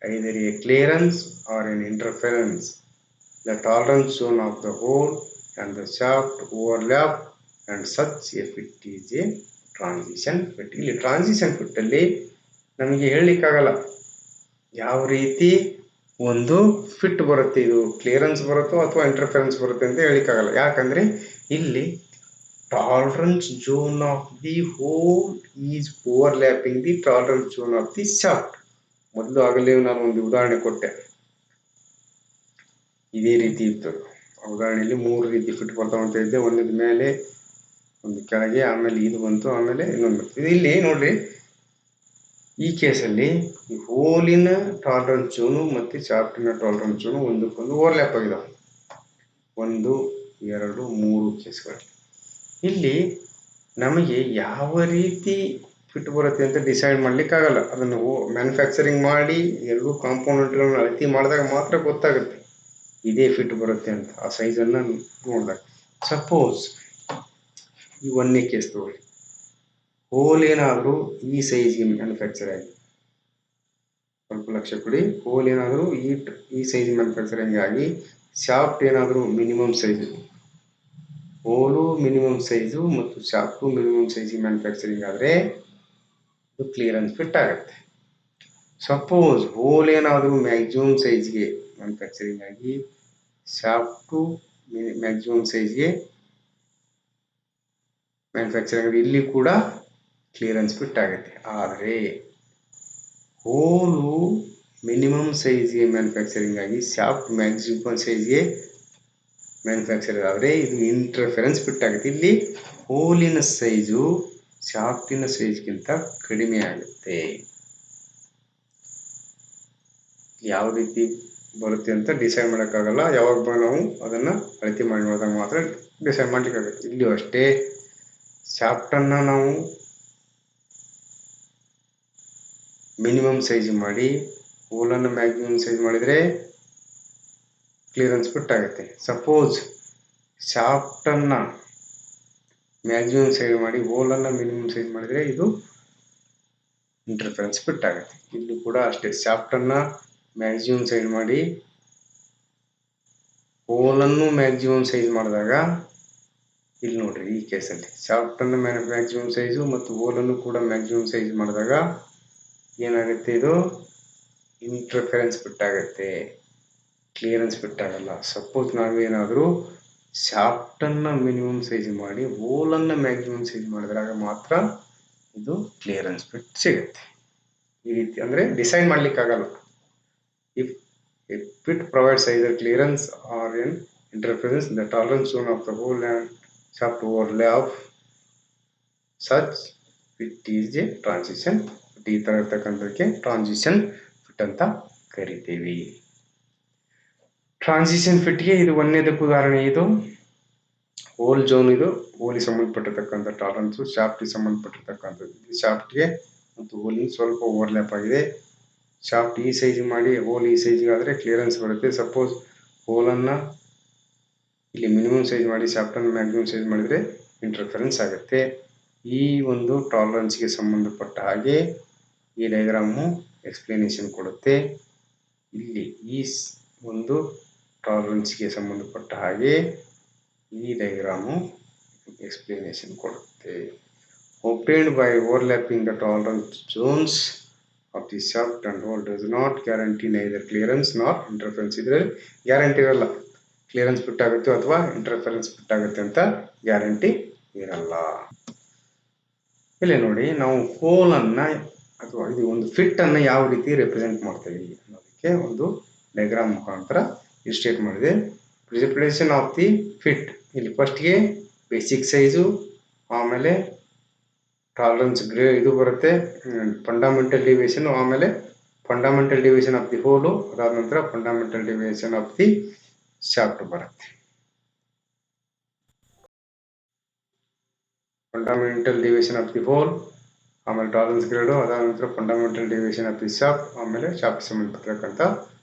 either a clearance or an interference, the tolerance zone of the hole and the shaft overlap and such a fit is a transition fit. ಇಲ್ಲಿ transition fit ಅಲ್ಲಿ ನಮಗೆ ಹೇಳಲಿಕ್ಕಾಗಲ್ಲ ಯಾವ ರೀತಿ ಒಂದು fit ಬರುತ್ತೆ, ಇದು clearance ಬರುತ್ತೋ ಅಥವಾ ಇಂಟರ್ಫೆರೆನ್ಸ್ ಬರುತ್ತೆ ಅಂತ ಹೇಳಲಿಕ್ಕಾಗಲ್ಲ. ಯಾಕಂದ್ರೆ ಇಲ್ಲಿ tolerance zone of the hole is overlapping the tolerance zone of the shaft. ಮೊದಲು ಆಗಲೇ ನಾನು ಒಂದು ಉದಾಹರಣೆ ಕೊಟ್ಟೆ, ಇದೇ ರೀತಿ ಇತ್ತು. ಉದಾಹರಣೆಯಲ್ಲಿ 3 ರೀತಿ ಫಿಟ್ ಬರ್ತಾವ ಅಂತ ಇದ್ದೆ. ಒಂದದ ಮೇಲೆ, ಒಂದು ಕೆಳಗೆ, ಆಮೇಲೆ ಇದು ಬಂತು, ಆಮೇಲೆ ಇನ್ನೊಂದು ಬಂತು. ಇಲ್ಲಿ ನೋಡ್ರಿ, ಈ ಕೇಸಲ್ಲಿ ಈ ಹೋಲಿನ ಟಾಲರೆನ್ಸ್ ಝೋನು ಮತ್ತು ಶಾಫ್ಟಿನ ಟಾಲರೆನ್ಸ್ ಝೋನು ಒಂದಕ್ಕೊಂದು ಓವರ್ಲ್ಯಾಪ್ ಆಗಿದಾವೆ. 1, 2, 3 ಕೇಸ್ಗಳಲ್ಲಿ. ಇಲ್ಲಿ ನಮಗೆ ಯಾವ ರೀತಿ ಫಿಟ್ ಬರುತ್ತೆ ಅಂತ ಡಿಸೈಡ್ ಮಾಡ್ಲಿಕ್ಕಾಗಲ್ಲ. ಅದನ್ನು ಮ್ಯಾನುಫ್ಯಾಕ್ಚರಿಂಗ್ ಮಾಡಿ ಎರಡೂ ಕಾಂಪೋನೆಂಟ್ಗಳನ್ನು ಅಳತೆ ಮಾಡಿದಾಗ ಮಾತ್ರ ಗೊತ್ತಾಗುತ್ತೆ ಇದೇ ಫಿಟ್ ಬರುತ್ತೆ ಅಂತ, ಆ ಸೈಜನ್ನು ನೋಡಿದಾಗ. ಸಪೋಸ್ ಈ 1ನೇ ಕೇಸ್ ತಗೊಳ್ಳಿ, ಹೋಲ್ ಏನಾದರೂ ಈ ಸೈಜ್ಗೆ ಮ್ಯಾನುಫ್ಯಾಕ್ಚರ್ ಆಗಿ, ಸ್ವಲ್ಪ ಲಕ್ಷ ಕೊಡಿ, ಹೋಲ್ ಏನಾದರೂ ಈ ಸೈಜ್ ಮ್ಯಾನುಫ್ಯಾಕ್ಚರಿಂಗ್ ಆಗಿ, ಶಾಫ್ಟ್ ಏನಾದರೂ ಮಿನಿಮಮ್ ಸೈಜು, ಹೋಲು ಮಿನಿಮಮ್ ಸೈಜು ಮತ್ತು ಶಾಫ್ಟು ಮಿನಿಮಮ್ ಸೈಜಿಗೆ ಮ್ಯಾನುಫ್ಯಾಕ್ಚರಿಂಗ್ ಆದರೆ ಇದು ಕ್ಲಿಯರೆನ್ಸ್ ಫಿಟ್ ಆಗುತ್ತೆ. ಸಪೋಸ್ ಹೋಲ್ ಏನಾದರೂ ಮ್ಯಾಕ್ಸಿಮಮ್ ಸೈಜ್ಗೆ ಮ್ಯಾನುಫ್ಯಾಕ್ಚರಿಂಗ್ ಆಗಿ, ಶಾಫ್ಟು ಮ್ಯಾಕ್ಸಿಮಮ್ ಸೈಜ್ಗೆ ಮ್ಯಾನುಫ್ಯಾಕ್ಚರಿಂಗ್ ಆಗಿ, ಇಲ್ಲಿ ಕೂಡ ಕ್ಲಿಯರೆನ್ಸ್ ಫಿಟ್ ಆಗುತ್ತೆ. ಆದರೆ ಹೋಲು ಮಿನಿಮಮ್ ಸೈಜ್ಗೆ ಮ್ಯಾನುಫ್ಯಾಕ್ಚರಿಂಗ್ ಆಗಿ, ಶಾಫ್ಟ್ ಮ್ಯಾಕ್ಸಿಮಮ್ ಸೈಜ್ಗೆ ಮ್ಯಾನುಫ್ಯಾಕ್ಚರ್ ಆದರೆ ಇದು ಇಂಟರ್ಫೆರೆನ್ಸ್ ಫಿಟ್ ಆಗುತ್ತೆ. ಇಲ್ಲಿ ಹೋಲಿನ ಸೈಜು ಶಾಫ್ಟಿನ ಸೈಜ್ಗಿಂತ ಕಡಿಮೆ ಆಗುತ್ತೆ. ಯಾವ ರೀತಿ ಬರುತ್ತೆ ಅಂತ ಡಿಸೈಡ್ ಮಾಡೋಕ್ಕಾಗಲ್ಲ. ಯಾವಾಗ ನಾವು ಅದನ್ನು ಅಳತೆ ಮಾಡಿ ನೋಡಿದಾಗ ಮಾತ್ರ ಡಿಸೈಡ್ ಮಾಡ್ಲಿಕ್ಕಾಗುತ್ತೆ. ಇಲ್ಲಿಯೂ ಅಷ್ಟೇ, ಶಾಫ್ಟನ್ನು ನಾವು ಮಿನಿಮಮ್ ಸೈಜ್ ಮಾಡಿ ಹೋಲನ್ನು ಮ್ಯಾಕ್ಸಿಮಮ್ ಸೈಜ್ ಮಾಡಿದರೆ ಕ್ಲಿಯರೆನ್ಸ್ ಫಿಟ್ ಆಗುತ್ತೆ. ಸಪೋಸ್ ಶಾಫ್ಟನ್ನು ಮ್ಯಾಕ್ಸಿಮಮ್ ಸೈಜ್ ಮಾಡಿ ಹೋಲನ್ನು ಮಿನಿಮಮ್ ಸೈಜ್ ಮಾಡಿದರೆ ಇದು ಇಂಟರ್ಫೆರೆನ್ಸ್ ಫಿಟ್ ಆಗುತ್ತೆ. ಇಲ್ಲಿ ಕೂಡ ಅಷ್ಟೇ, ಶಾಫ್ಟನ್ನು ಮ್ಯಾಕ್ಸಿಮಮ್ ಸೈಜ್ ಮಾಡಿ ಹೋಲನ್ನು ಮ್ಯಾಕ್ಸಿಮಮ್ ಸೈಜ್ ಮಾಡಿದಾಗ, ಇಲ್ಲಿ ನೋಡ್ರಿ, ಈ ಕೇಸಲ್ಲಿ ಶಾಫ್ಟನ್ನು ಮ್ಯಾಕ್ಸಿಮಮ್ ಸೈಜು ಮತ್ತು ಹೋಲನ್ನು ಕೂಡ ಮ್ಯಾಕ್ಸಿಮಮ್ ಸೈಜ್ ಮಾಡಿದಾಗ ಏನಾಗುತ್ತೆ, ಇದು ಇಂಟರ್ಫೆರೆನ್ಸ್ ಫಿಟ್ ಆಗುತ್ತೆ, ಕ್ಲಿಯರೆನ್ಸ್ ಫಿಟ್ ಆಗಲ್ಲ. ಸಪೋಸ್ ನಾವೇನಾದರೂ ಶಾಫ್ಟನ್ನು ಮಿನಿಮಮ್ ಸೈಜ್ ಮಾಡಿ ಹೋಲನ್ನು ಮ್ಯಾಕ್ಸಿಮಮ್ ಸೈಜ್ ಮಾಡಿದಾಗ ಮಾತ್ರ ಇದು ಕ್ಲಿಯರೆನ್ಸ್ ಫಿಟ್ ಸಿಗುತ್ತೆ. ಈ ರೀತಿ ಅಂದರೆ ಡಿಸೈಡ್ ಮಾಡ್ಲಿಕ್ಕಾಗಲ್ಲ. If a fit provides either clearance or an interference, the tolerance zone of the hole and shaft overlap such fit is a transition fit. ಈ ಥರ ಇರ್ತಕ್ಕಂಥದ್ದಕ್ಕೆ ಟ್ರಾನ್ಸಿಷನ್ ಫಿಟ್ ಅಂತ ಕರಿತೀವಿ. ಟ್ರಾನ್ಸಿಷನ್ ಫಿಟ್ಗೆ ಇದು 1ನೇದಕ್ಕೆ ಉದಾಹರಣೆ. ಇದು ಹೋಲ್ ಝೋನ್, ಇದು ಹೋಲಿಗೆ ಸಂಬಂಧಪಟ್ಟಿರ್ತಕ್ಕಂಥ ಟಾಲರೆನ್ಸು, ಶಾಫ್ಟಿಗೆ ಸಂಬಂಧಪಟ್ಟಿರ್ತಕ್ಕಂಥದ್ದು. ಶಾಫ್ಟ್ಗೆ ಮತ್ತು ಹೋಲಿಗೆ ಸ್ವಲ್ಪ ಓವರ್ಲ್ಯಾಪ್ ಆಗಿದೆ. ಶಾಫ್ಟ್ ಈ ಸೈಜ್ ಮಾಡಿ ಹೋಲ್ ಈ ಸೈಜ್ಗೆ ಆದರೆ ಕ್ಲಿಯರೆನ್ಸ್ ಬರುತ್ತೆ. ಸಪೋಸ್ ಹೋಲನ್ನು ಇಲ್ಲಿ ಮಿನಿಮಮ್ ಸೈಜ್ ಮಾಡಿ ಶಾಫ್ಟನ್ನು ಮ್ಯಾಕ್ಸಿಮಮ್ ಸೈಜ್ ಮಾಡಿದರೆ ಇಂಟರ್ಫೆರೆನ್ಸ್ ಆಗುತ್ತೆ. ಈ ಒಂದು ಟಾಲರೆನ್ಸ್ಗೆ ಸಂಬಂಧಪಟ್ಟ ಹಾಗೆ ಈ ಡಯಾಗ್ರಾಮು ಎಕ್ಸ್ಪ್ಲನೇಷನ್ ಕೊಡುತ್ತೆ. ಇಲ್ಲಿ ಈ ಒಂದು ಟಾಲರೆನ್ಸ್ಗೆ ಸಂಬಂಧಪಟ್ಟ ಹಾಗೆ ಈ ಡಯಾಗ್ರಾಮು ಎಕ್ಸ್ಪ್ಲನೇಷನ್ ಕೊಡುತ್ತೆ. Obtained by overlapping the tolerance zones of the shaft and hole does not guarantee neither clearance nor interference. ಇದರಲ್ಲಿ ಗ್ಯಾರಂಟಿ ಇರಲ್ಲ, ಕ್ಲಿಯರೆನ್ಸ್ ಫಿಟ್ ಆಗುತ್ತೆ ಅಥವಾ ಇಂಟರ್ಫೆರೆನ್ಸ್ ಫಿಟ್ ಆಗುತ್ತೆ ಅಂತ ಗ್ಯಾರಂಟಿ ಇರಲ್ಲ. ಇಲ್ಲಿ ನೋಡಿ, ನಾವು ಹೋಲನ್ನು ಅಥವಾ ಇದು ಒಂದು ಫಿಟ್ಟನ್ನು ಯಾವ ರೀತಿ ರೆಪ್ರೆಸೆಂಟ್ ಮಾಡ್ತೀವಿ ಅನ್ನೋದಕ್ಕೆ ಒಂದು ಡಯಾಗ್ರಾಮ್ ಮುಖಾಂತರ ಇಸ್ಟೇಟ್ ಮಾಡಿದೆ. Preparation of the fit. ಇಲ್ಲಿ ಫಸ್ಟ್ಗೆ ಬೇಸಿಕ್ ಸೈಜು, ಆಮೇಲೆ ಟಾಲರೆನ್ಸ್ ಇದು ಬರುತ್ತೆ, ಫಂಡಮೆಂಟಲ್ ಡಿವಿಯೇಷನ್, ಆಮೇಲೆ fundamental deviation of the hole, ಅದಾದ ನಂತರ fundamental deviation of the shaft ಬರುತ್ತೆ. Fundamental deviation of the hole, ಆಮೇಲೆ ಟಾಲರೆನ್ಸ್ ಗ್ರೇಡು, ಅದಾದ ನಂತರ fundamental deviation of the shaft, ಆಮೇಲೆ ಶಾಫ್ಟ್ ಸಂಬಂಧಪಟ್ಟಿರ್ತಕ್ಕಂಥ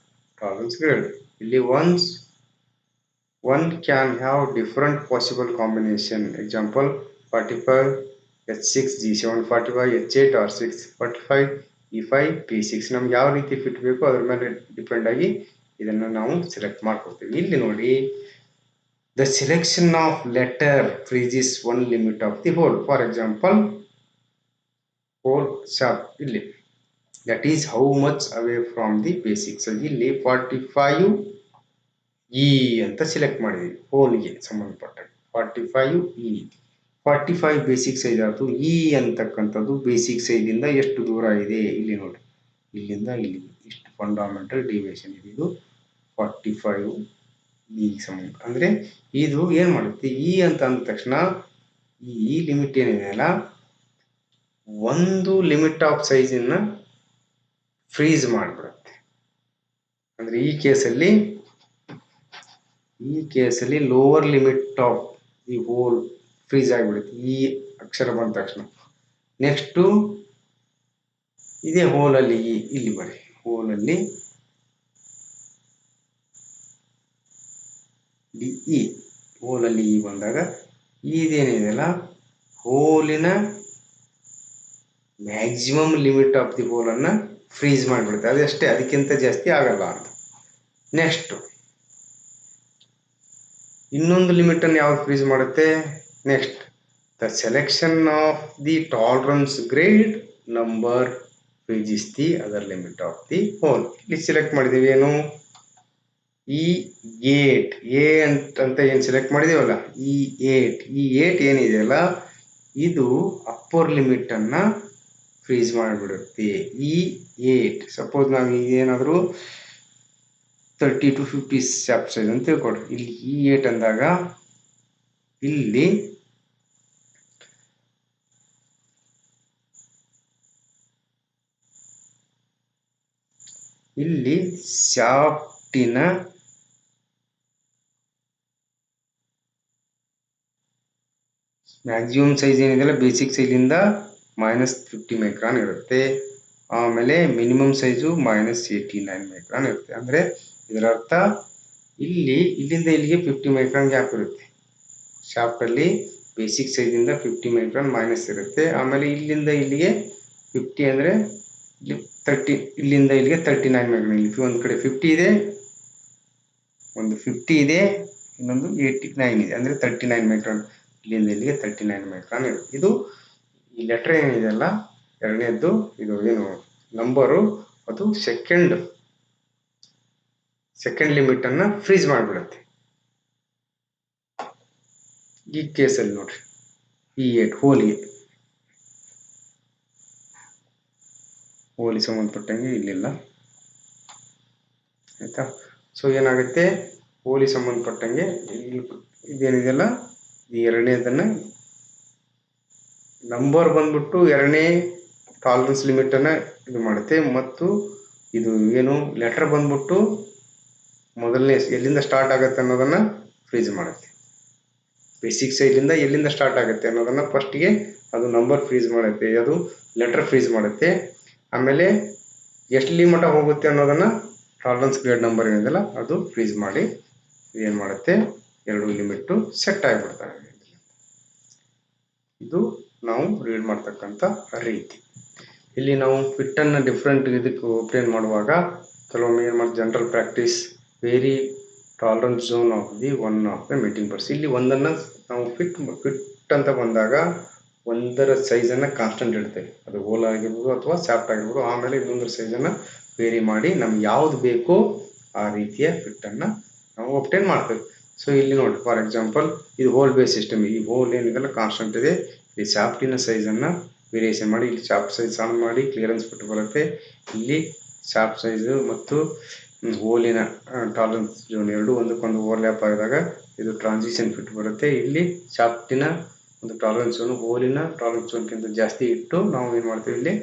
ಟಾಲರೆನ್ಸ್ ಗ್ರೇಡ್. ಇಲ್ಲಿ one can have different possible combination. Example 45 H6 G7 45 H8 or 645 E5 P6. ನಮ್ಗೆ ಯಾವ ರೀತಿ ಫಿಟ್ ಬೇಕು ಅದ್ರ ಮೇಲೆ ಡಿಪೆಂಡ್ ಆಗಿ ಇದನ್ನು ನಾವು ಸೆಲೆಕ್ಟ್ ಮಾಡ್ಕೊಳ್ತೀವಿ. ಇಲ್ಲಿ ನೋಡಿ, the selection of letter freezes one limit of the hole. For example, hole shaft ಇಲ್ಲಿ that is how much away from the basic. So ಇಲ್ಲಿ 45 ಇ ಅಂತ ಸೆಲೆಕ್ಟ್ ಮಾಡಿದ್ವಿ ಹೋಲ್ಗೆ ಸಂಬಂಧಪಟ್ಟ 45 ಇ. 45 ಬೇಸಿಕ್ ಸೈಜ್ ಆಯಿತು. ಇ ಅಂತಕ್ಕಂಥದ್ದು ಬೇಸಿಕ್ ಸೈಜಿಂದ ಎಷ್ಟು ದೂರ ಇದೆ ಇಲ್ಲಿ ನೋಡಿ, ಇಲ್ಲಿಂದ ಇಲ್ಲಿ ಇಷ್ಟು ಫಂಡಮೆಂಟಲ್ ಡಿವಿಯೇಷನ್ ಇದೆ. ಇದು 45 ಇ ಸಂಬಂಧ. ಅಂದರೆ ಇದು ಏನು ಮಾಡುತ್ತೆ, ಇ ಅಂತ ಅಂದ ತಕ್ಷಣ ಈ ಲಿಮಿಟ್ ಏನಿದೆ ಅಲ್ಲ, ಒಂದು ಲಿಮಿಟ್ ಆಫ್ ಸೈಜನ್ನು ಫ್ರೀಸ್ ಮಾಡಿಬಿಡುತ್ತೆ. ಅಂದರೆ ಈ ಕೇಸಲ್ಲಿ lower limit of the hole freeze ಆಗಿಬಿಡುತ್ತೆ ಈ ಅಕ್ಷರ ಬಂದ ತಕ್ಷಣ. ನೆಕ್ಸ್ಟು ಇದೇ ಹೋಲಲ್ಲಿ ಇಲ್ಲಿ ಬರೀ ಹೋಲಲ್ಲಿ ಹೋಲಲ್ಲಿ ಬಂದಾಗ ಇದೇನಿದೆಯಲ್ಲ, ಹೋಲಿನ ಮ್ಯಾಕ್ಸಿಮಮ್ ಲಿಮಿಟ್ ಆಫ್ ದಿ ಹೋಲನ್ನು ಫ್ರೀಸ್ ಮಾಡಿಬಿಡುತ್ತೆ. ಅದಷ್ಟೇ, ಅದಕ್ಕಿಂತ ಜಾಸ್ತಿ ಆಗಲ್ಲ ಅಂತ. ನೆಕ್ಸ್ಟು ಇನ್ನೊಂದು ಲಿಮಿಟನ್ನು ಯಾವ್ದು ಫ್ರೀಸ್ ಮಾಡುತ್ತೆ, next the selection of the tolerance grade number freezes the other limit of the hole. ಇಲ್ಲಿ ಸೆಲೆಕ್ಟ್ ಮಾಡಿದ್ದೀವಿ ಏನು, E8 ಎ ಅಂತ ಏನು ಸೆಲೆಕ್ಟ್ ಮಾಡಿದೀವಲ್ಲ, E8 ಏನಿದೆಯಲ್ಲ, ಇದು ಅಪ್ಪರ್ ಲಿಮಿಟನ್ನು ಫ್ರೀಸ್ ಮಾಡಿಬಿಡುತ್ತೆ. E8 ಸಪೋಸ್ ನಾವು ಏನಾದರೂ 30 to 50 ಶಾಫ್ಟ್ ಸೈಜ್ ಅಂತ ತಿಳ್ಕೊಡ್ರಿ. ಇಲ್ಲಿ E8 ಅಂದಾಗ ಇಲ್ಲಿ ಶಾಫ್ಟಿನ ಮ್ಯಾಕ್ಸಿಮಮ್ ಸೈಜ್ ಏನಿದೆಯಲ್ಲ ಬೇಸಿಕ್ ಸೈಜಿಂದ -50 ಮೈಕ್ರಾನ್ ಇರುತ್ತೆ. ಆಮೇಲೆ ಮಿನಿಮಮ್ ಸೈಜು -89 ಮೈಕ್ರಾನ್ ಇರುತ್ತೆ. ಅಂದರೆ ಇದರ ಅರ್ಥ ಇಲ್ಲಿಂದ ಇಲ್ಲಿಗೆ 50 ಮೈಕ್ರಾನ್ ಗ್ಯಾಪ್ ಇರುತ್ತೆ. ಶಾಫ್ಟಲ್ಲಿ ಬೇಸಿಕ್ ಸೈಜಿಂದ 50 ಮೈಕ್ರಾನ್ ಮೈನಸ್ ಇರುತ್ತೆ. ಆಮೇಲೆ ಇಲ್ಲಿಂದ ಇಲ್ಲಿಗೆ 50 ಅಂದರೆ ಇಲ್ಲಿ 30, ಇಲ್ಲಿಂದ ಇಲ್ಲಿಗೆ 39 ಮೈಕ್ರಾನ್. ಇಲ್ಲಿ ಒಂದು ಕಡೆ 50 ಇದೆ, ಒಂದು 50 ಇದೆ, ಇನ್ನೊಂದು 89 ಇದೆ. ಅಂದರೆ 39 ಮೈಕ್ರಾನ್. ಇಲ್ಲಿಂದ ಇಲ್ಲಿಗೆ 39 ಮೈಕ್ರಾನ್ ಇರುತ್ತೆ. ಇದು ಈ ಲೆಟರ್ ಏನಿದೆಯಲ್ಲ, ಎರಡನೇದ್ದು ಇದು ಏನು ನಂಬರು, ಅದು ಸೆಕೆಂಡ್ ಲಿಮಿಟನ್ನು ಫ್ರೀಸ್ ಮಾಡಿಬಿಡುತ್ತೆ. ಈ ಕೇಸಲ್ಲಿ ನೋಡ್ರಿ, E8 ಹೋಲಿ ಸಂಬಂಧಪಟ್ಟಂಗೆ ಇಲ್ಲಿಲ್ಲ, ಆಯ್ತಾ. ಸೊ ಏನಾಗುತ್ತೆ, ಹೋಲಿ ಸಂಬಂಧಪಟ್ಟಂಗೆ ಇದೇನಿದೆಯಲ್ಲ, ಈ ಎರಡನೇದನ್ನು ನಂಬರ್ ಬಂದ್ಬಿಟ್ಟು ಎರಡನೇ ಟಾಲರೆನ್ಸ್ ಲಿಮಿಟನ್ನು ಇದು ಮಾಡುತ್ತೆ. ಮತ್ತು ಇದು ಏನು ಲೆಟರ್ ಬಂದ್ಬಿಟ್ಟು ಮೊದಲನೇ ಎಲ್ಲಿಂದ ಸ್ಟಾರ್ಟ್ ಆಗುತ್ತೆ ಅನ್ನೋದನ್ನು ಫ್ರೀಸ್ ಮಾಡುತ್ತೆ. ಬೇಸಿಕ್ ಸೈಜಿಂದ ಎಲ್ಲಿಂದ ಸ್ಟಾರ್ಟ್ ಆಗುತ್ತೆ ಅನ್ನೋದನ್ನು ಫಸ್ಟಿಗೆ ಅದು ನಂಬರ್ ಫ್ರೀಸ್ ಮಾಡುತ್ತೆ, ಅದು ಲೆಟರ್ ಫ್ರೀಸ್ ಮಾಡುತ್ತೆ. ಆಮೇಲೆ ಎಷ್ಟು ಮಟ್ಟ ಹೋಗುತ್ತೆ ಅನ್ನೋದನ್ನು ಟಾಲರೆನ್ಸ್ ಗ್ರೇಡ್ ನಂಬರ್ ಏನಿದೆಯಲ್ಲ ಅದು ಫ್ರೀಸ್ ಮಾಡಿ ಏನು ಮಾಡುತ್ತೆ, ಎರಡು ಲಿಮಿಟು ಸೆಟ್ ಆಗಿಬಿಡ್ತವೆ. ಇದು ನಾವು ರೀಡ್ ಮಾಡ್ತಕ್ಕಂಥ ರೀತಿ. ಇಲ್ಲಿ ನಾವು ಫಿಟ್ಟನ್ನು ಡಿಫ್ರೆಂಟ್ ಇದಕ್ಕೆ ಒಪ್ಟೇನ್ ಮಾಡುವಾಗ ಕೆಲವೊಮ್ಮೆ ಏನು ಮಾಡಿ general practice vary tolerance zone of the one of the mating parts. ಇಲ್ಲಿ ಒಂದನ್ನು ನಾವು ಫಿಟ್ ಅಂತ ಬಂದಾಗ ಒಂದರ ಸೈಜನ್ನು ಕಾನ್ಸ್ಟೆಂಟ್ ಇಡ್ತೇವೆ, ಅದು ಹೋಲ್ ಆಗಿರ್ಬೋದು ಅಥವಾ ಶಾಫ್ಟ್ ಆಗಿರ್ಬೋದು. ಆಮೇಲೆ ಇನ್ನೊಂದರ ಸೈಜನ್ನು ವೇರಿ ಮಾಡಿ ನಮ್ಗೆ ಯಾವುದು ಬೇಕೋ ಆ ರೀತಿಯ ಫಿಟ್ಟನ್ನು ನಾವು ಒಪ್ಟೇನ್ ಮಾಡ್ತೇವೆ. ಸೊ ಇಲ್ಲಿ ನೋಡಿ, ಫಾರ್ ಎಕ್ಸಾಂಪಲ್ ಇದು ಹೋಲ್ ಬೇಸ್ ಸಿಸ್ಟಮ್. ಈ ಹೋಲ್ ಏನಿದೆಲ್ಲ ಕಾನ್ಸ್ಟೆಂಟ್ ಇದೆ. ಈ ಶಾಫ್ಟಿನ ಸೈಜನ್ನು ವೇರಿಯೇಷನ್ ಮಾಡಿ ಇಲ್ಲಿ ಶಾಫ್ಟ್ ಸೈಜ್ ಸಣ್ಣ ಮಾಡಿ ಕ್ಲಿಯರೆನ್ಸ್ ಬಿಟ್ಟು ಬರುತ್ತೆ. ಇಲ್ಲಿ ಶಾಫ್ಟ್ ಸೈಜು ಮತ್ತು ಹೋಲಿನ ಟಾಲರೆನ್ಸ್ ಜೋನ್ ಎರಡು ಒಂದಕ್ಕೊಂದು ಓವರ್ಲ್ಯಾಪ್ ಆಗಿದಾಗ ಇದು ಟ್ರಾನ್ಸಿಷನ್ ಫಿಟ್ ಬರುತ್ತೆ. ಇಲ್ಲಿ ಶಾಫ್ಟಿನ ಒಂದು ಟಾಲರೆನ್ಸ್ ಜೋನ್ ಹೋಲಿನ ಟಾಲರೆನ್ಸ್ ಜೋನ್ಗಿಂತ ಜಾಸ್ತಿ ಇಟ್ಟು ನಾವು ಏನು ಮಾಡ್ತೀವಿ, ಇಲ್ಲಿ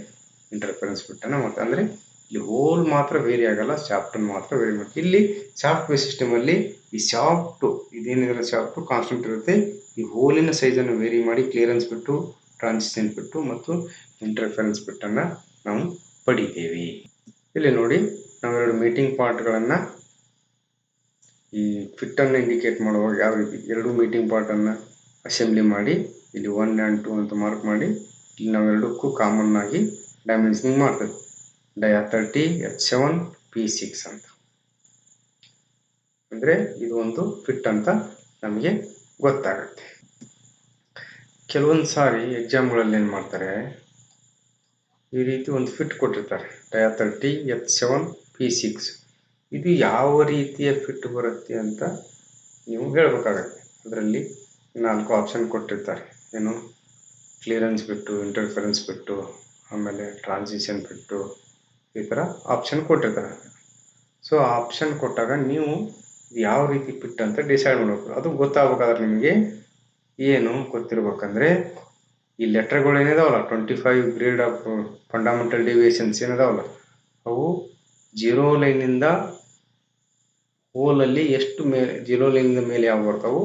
ಇಂಟರ್ಫರೆನ್ಸ್ ಫಿಟ್ಟನ್ನು ಮಾಡ್ತೀವಿ. ಅಂದರೆ ಇಲ್ಲಿ ಹೋಲ್ ಮಾತ್ರ ವೇರಿ ಆಗಲ್ಲ, ಶಾಫ್ಟನ್ನು ಮಾತ್ರ ವೇರಿ ಮಾಡ್ತೀವಿ. ಇಲ್ಲಿ ಶಾಫ್ಟ್ ಬೇಸ್ ಸಿಸ್ಟಮಲ್ಲಿ ಈ ಶಾಫ್ಟು ಇದೇನಿದ್ರೆ ಶಾಫ್ಟು ಕಾನ್ಸ್ಟೆಂಟ್ ಇರುತ್ತೆ. ಈ ಹೋಲಿನ ಸೈಜನ್ನು ವೇರಿ ಮಾಡಿ ಕ್ಲಿಯರೆನ್ಸ್ ಬಿಟ್ಟು, ಟ್ರಾನ್ಸಿಷನ್ ಬಿಟ್ಟು ಮತ್ತು ಇಂಟರ್ಫರೆನ್ಸ್ ಬಿಟ್ಟನ್ನು ನಾವು ಪಡಿತೀವಿ. ಇಲ್ಲಿ ನೋಡಿ, ನಾವೆರಡು ಮೀಟಿಂಗ್ ಪಾರ್ಟ್ಗಳನ್ನು ಈ ಫಿಟ್ಟನ್ನು ಇಂಡಿಕೇಟ್ ಮಾಡುವಾಗ ಯಾವ ರೀತಿ ಎರಡು ಮೀಟಿಂಗ್ ಪಾರ್ಟನ್ನು ಅಸೆಂಬ್ಲಿ ಮಾಡಿ ಇಲ್ಲಿ 1 and 2 ಅಂತ ಮಾರ್ಕ್ ಮಾಡಿ ಇಲ್ಲಿ ನಾವೆರಡಕ್ಕೂ ಕಾಮನ್ ಆಗಿ ಡೈಮೆನ್ಷನಿಂಗ್ ಮಾಡ್ತೇವೆ. ಡಯಾ 30 H7 P6 ಅಂತ. ಅಂದರೆ ಇದು ಒಂದು ಫಿಟ್ ಅಂತ ನಮಗೆ ಗೊತ್ತಾಗುತ್ತೆ. ಕೆಲವೊಂದು ಸಾರಿ ಎಕ್ಸಾಮ್ಗಳಲ್ಲಿ ಏನು ಮಾಡ್ತಾರೆ, ಈ ರೀತಿ ಒಂದು ಫಿಟ್ ಕೊಟ್ಟಿರ್ತಾರೆ, ಡಯಾ 30 H7 P6. ಇದು ಯಾವ ರೀತಿಯ ಫಿಟ್ ಬರುತ್ತೆ ಅಂತ ನೀವು ಹೇಳಬೇಕಾಗತ್ತೆ. ಅದರಲ್ಲಿ 4 ಆಪ್ಷನ್ ಕೊಟ್ಟಿರ್ತಾರೆ. ಏನು, ಕ್ಲಿಯರೆನ್ಸ್ ಬಿಟ್ಟು, ಇಂಟರ್ಫರೆನ್ಸ್ ಬಿಟ್ಟು, ಆಮೇಲೆ ಟ್ರಾನ್ಸಿಷನ್ ಬಿಟ್ಟು, ಈ ಥರ ಆಪ್ಷನ್ ಕೊಟ್ಟಿರ್ತಾರೆ. ಸೊ ಆಪ್ಷನ್ ಕೊಟ್ಟಾಗ ನೀವು ಯಾವ ರೀತಿ ಫಿಟ್ ಅಂತ ಡಿಸೈಡ್ ಮಾಡಬೇಕು. ಅದು ಗೊತ್ತಾಗಬೇಕಾದ್ರೆ ನಿಮಗೆ ಏನು ಗೊತ್ತಿರ್ಬೇಕಂದ್ರೆ ಈ ಲೆಟರ್ಗಳು ಏನಿದಾವಲ್ಲ, 25 ಗ್ರೇಡ್ ಆಫ್ ಫಂಡಮೆಂಟಲ್ ಡಿವಿಯೇಷನ್ಸ್ ಏನಿದಾವಲ್ಲ, ಅವು 0 ಲೈನಿಂದ ಹೋಲಲ್ಲಿ ಎಷ್ಟು ಮೇಲೆ 0 ಲೈನಿಂದ ಮೇಲೆ ಯಾವ ಬರ್ತಾವು,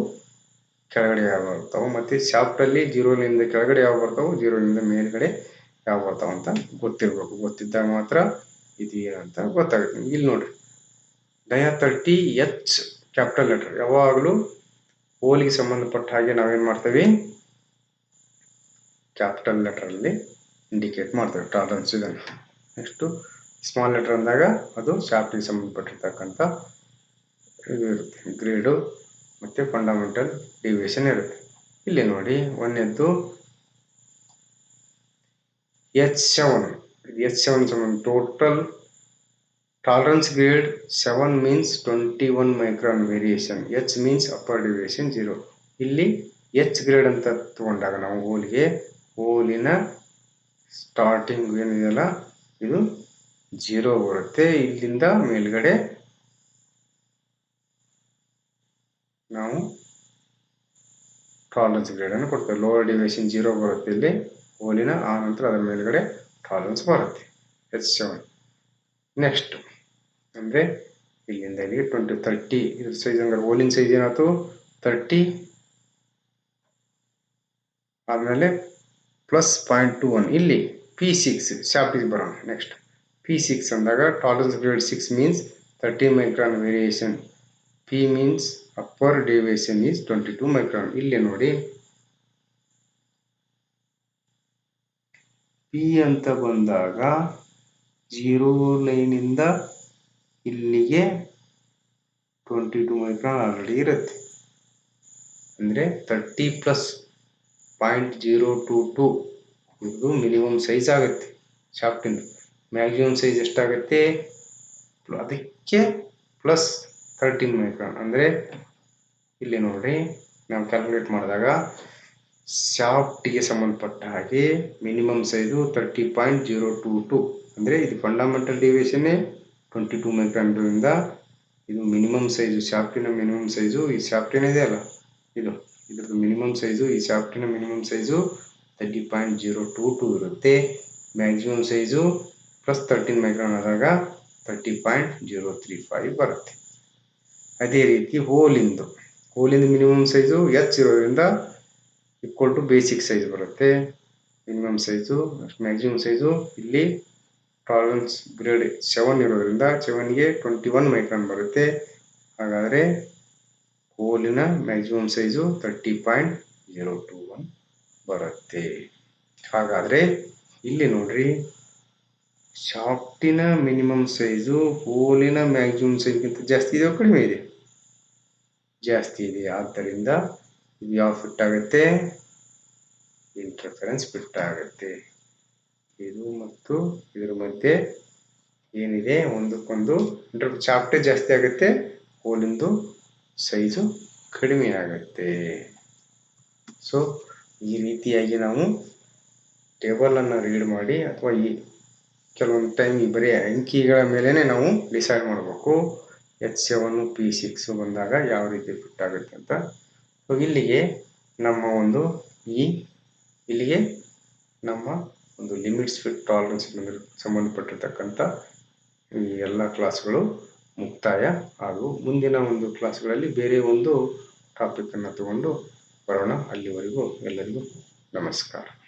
ಕೆಳಗಡೆ ಯಾವ ಬರ್ತಾವೆ, ಮತ್ತು ಶಾಫ್ಟಲ್ಲಿ 0 ಲೈನಿಂದ ಕೆಳಗಡೆ ಯಾವ ಬರ್ತಾವೆ, 0 ಲೈನಿಂದ ಮೇಲ್ಗಡೆ ಯಾವ ಬರ್ತಾವೆ ಅಂತ ಗೊತ್ತಿರಬೇಕು. ಗೊತ್ತಿದ್ದಾಗ ಮಾತ್ರ ಇದು ಏನಂತ ಗೊತ್ತಾಗುತ್ತೆ. ಇಲ್ಲಿ ನೋಡ್ರಿ, ಡಯಾ 30 H ಕ್ಯಾಪಿಟಲ್ ಲೆಟರ್ ಯಾವಾಗಲೂ ಹೋಲಿಗೆ ಸಂಬಂಧಪಟ್ಟ ಹಾಗೆ ನಾವೇನು ಮಾಡ್ತೀವಿ, ಕ್ಯಾಪಿಟಲ್ ಲೆಟರಲ್ಲಿ ಇಂಡಿಕೇಟ್ ಮಾಡ್ತೇವೆ ಟಾಲರೆನ್ಸ್ ಇದನ್ನು. ನೆಕ್ಸ್ಟು ಸ್ಮಾಲ್ ಲೆಟರ್ ಅಂದಾಗ ಅದು ಶಾಫ್ಟಿಗೆ ಸಂಬಂಧಪಟ್ಟಿರ್ತಕ್ಕಂಥ ಇದು ಇರುತ್ತೆ, ಗ್ರೇಡು ಮತ್ತು ಫಂಡಮೆಂಟಲ್ ಡಿವಿಯೇಷನ್ ಇರುತ್ತೆ. ಇಲ್ಲಿ ನೋಡಿ, ಒಂದನೇದ್ದು H7. H7 ಸಂಬಂಧ total tolerance grade 7 means 21 micron variation. H means upper deviation 0. ಇಲ್ಲಿ H ಗ್ರೇಡ್ ಅಂತ ತಗೊಂಡಾಗ ನಾವು ಹೋಲಿನ ಸ್ಟಾರ್ಟಿಂಗ್ ಏನಿದೆಯಲ್ಲ ಇದು 0 ಬರುತ್ತೆ. ಇಲ್ಲಿಂದ ಮೇಲ್ಗಡೆ ನಾವು ಟಾಲರೆನ್ಸ್ ಗ್ರೇಡನ್ನು ಕೊಡ್ತೇವೆ. ಲೋವರ್ ಡಿವಿಯೇಷನ್ 0 ಬರುತ್ತೆ ಇಲ್ಲಿ ಹೋಲಿನ, ಆ ನಂತರ ಅದರ ಮೇಲ್ಗಡೆ ಟಾಲರೆನ್ಸ್ ಬರುತ್ತೆ H7. ನೆಕ್ಸ್ಟ್ ಅಂದರೆ ಇಲ್ಲಿಂದ ಇಲ್ಲಿಗೆ 30 ಇದ್ರ ಸೈಜ್ ಅಂದ್ರೆ ಹೋಲಿನ ಸೈಜ್ ಏನಾಯ್ತು 30, ಆದಮೇಲೆ ಪ್ಲಸ್ 0.21 ಇಲ್ಲಿ P6 ಶಾಫ್ಟಿಗೆ ಬರೋಣ. ನೆಕ್ಸ್ಟ್ P6 ಅಂದಾಗ tolerance grade 6 means 30 micron variation. P means upper deviation is 22 micron. ಇಲ್ಲಿ ನೋಡಿ, P ಅಂತ ಬಂದಾಗ 0 ಲೈನಿಂದ ಇಲ್ಲಿಗೆ 22 ಮೈಕ್ರಾನ್ ಆಲ್ರೆಡಿ ಇರುತ್ತೆ. ಅಂದರೆ 30 ಪ್ಲಸ್ 0.022 ಇದು ಮಿನಿಮಮ್ ಸೈಜ್ ಆಗುತ್ತೆ ಶಾಫ್ಟಿಂದ. ಮ್ಯಾಕ್ಸಿಮಮ್ ಸೈಜ್ ಎಷ್ಟಾಗುತ್ತೆ, ಅದಕ್ಕೆ ಪ್ಲಸ್ 13 ಮೈಕ್ರಾನ್. ಅಂದರೆ ಇಲ್ಲಿ ನೋಡಿ, ನಾವು ಕ್ಯಾಲ್ಕುಲೇಟ್ ಮಾಡಿದಾಗ ಶಾಫ್ಟಿಗೆ ಸಂಬಂಧಪಟ್ಟ ಹಾಗೆ ಮಿನಿಮಮ್ ಸೈಜು 30.022. ಅಂದರೆ ಇದು ಫಂಡಮೆಂಟಲ್ ಡಿವಿಯೇಷನ್ನೇ 22 ಮೈಕ್ರಾನ್ ಇರೋದ್ರಿಂದ ಇದು ಮಿನಿಮಮ್ ಸೈಜು, ಶಾಫ್ಟಿನ ಮಿನಿಮಮ್ ಸೈಜು. ಈ ಶಾಫ್ಟಿನ ಇದೆಯಲ್ಲ ಇದ್ರದ್ದು ಮಿನಿಮಮ್ ಸೈಜು, ಈ ಶಾಫ್ಟಿನ ಮಿನಿಮಮ್ ಸೈಜು 30.022 ಇರುತ್ತೆ. ಮ್ಯಾಕ್ಸಿಮಮ್ ಸೈಜು ಪ್ಲಸ್ 13 ಮೈಕ್ರಾನ್ ಆದಾಗ 30.035 ಬರುತ್ತೆ. ಅದೇ ರೀತಿ ಹೋಲಿಂದು ಮಿನಿಮಮ್ ಸೈಜು H ಇರೋದ್ರಿಂದ ಈಕ್ವಲ್ ಟು ಬೇಸಿಕ್ ಸೈಜ್ ಬರುತ್ತೆ. ಮಿನಿಮಮ್ ಸೈಜು ಮ್ಯಾಕ್ಸಿಮಮ್ ಸೈಜು ಇಲ್ಲಿ ಟಾಲರೆನ್ಸ್ ಗ್ರೇಡ್ 7 ಇರೋದ್ರಿಂದ 7ಗೆ 21 ಮೈಕ್ರಾನ್ ಬರುತ್ತೆ. ಹಾಗಾದರೆ ಹೋಲಿನ ಮ್ಯಾಕ್ಸಿಮಮ್ ಸೈಜು 30.021 ಬರುತ್ತೆ. ಹಾಗಾದರೆ ಇಲ್ಲಿ ನೋಡ್ರಿ, ಶಾಫ್ಟಿನ ಮಿನಿಮಮ್ ಸೈಜು ಹೋಲಿನ ಮ್ಯಾಕ್ಸಿಮಮ್ ಸೈಜ್ಗಿಂತ ಜಾಸ್ತಿ ಇದೆಯೋ ಕಡಿಮೆ ಇದೆ? ಜಾಸ್ತಿ ಇದೆ. ಆದ್ದರಿಂದ ಇದು ಯಾವ ಫಿಟ್ ಆಗುತ್ತೆ, ಇಂಟರ್ಫರೆನ್ಸ್ ಫಿಟ್ ಆಗುತ್ತೆ. ಇದು ಮತ್ತು ಇದರ ಮಧ್ಯೆ ಏನಿದೆ ಒಂದಕ್ಕೊಂದು ಶಾಫ್ಟೇ ಜಾಸ್ತಿ ಆಗುತ್ತೆ, ಹೋಲಿಂದು ಸೈಜು ಕಡಿಮೆ ಆಗುತ್ತೆ. ಸೊ ಈ ರೀತಿಯಾಗಿ ನಾವು ಟೇಬಲನ್ನು ರೀಡ್ ಮಾಡಿ ಅಥವಾ ಈ ಕೆಲವೊಂದು ಟೈಮ್ ಈ ಬರೀ ಅಂಕಿಗಳ ಮೇಲೇ ನಾವು ಡಿಸೈಡ್ ಮಾಡಬೇಕು. H7 P6 ಬಂದಾಗ ಯಾವ ರೀತಿ ಫಿಟ್ ಆಗುತ್ತೆ ಅಂತ. ಸೊ ಇಲ್ಲಿಗೆ ನಮ್ಮ ಒಂದು ಇಲ್ಲಿಗೆ ನಮ್ಮ ಒಂದು ಲಿಮಿಟ್ಸ್ ಫಿಟ್ ಟಾಲರೆನ್ಸ್ ಸಂಬಂಧಪಟ್ಟಿರ್ತಕ್ಕಂಥ ಈ ಎಲ್ಲ ಕ್ಲಾಸ್ಗಳು ಮುಕ್ತಾಯ. ಹಾಗೂ ಮುಂದಿನ ಒಂದು ಕ್ಲಾಸ್ಗಳಲ್ಲಿ ಬೇರೆ ಒಂದು ಟಾಪಿಕನ್ನು ತಗೊಂಡು ಬರೋಣ. ಅಲ್ಲಿವರೆಗೂ ಎಲ್ಲರಿಗೂ ನಮಸ್ಕಾರ.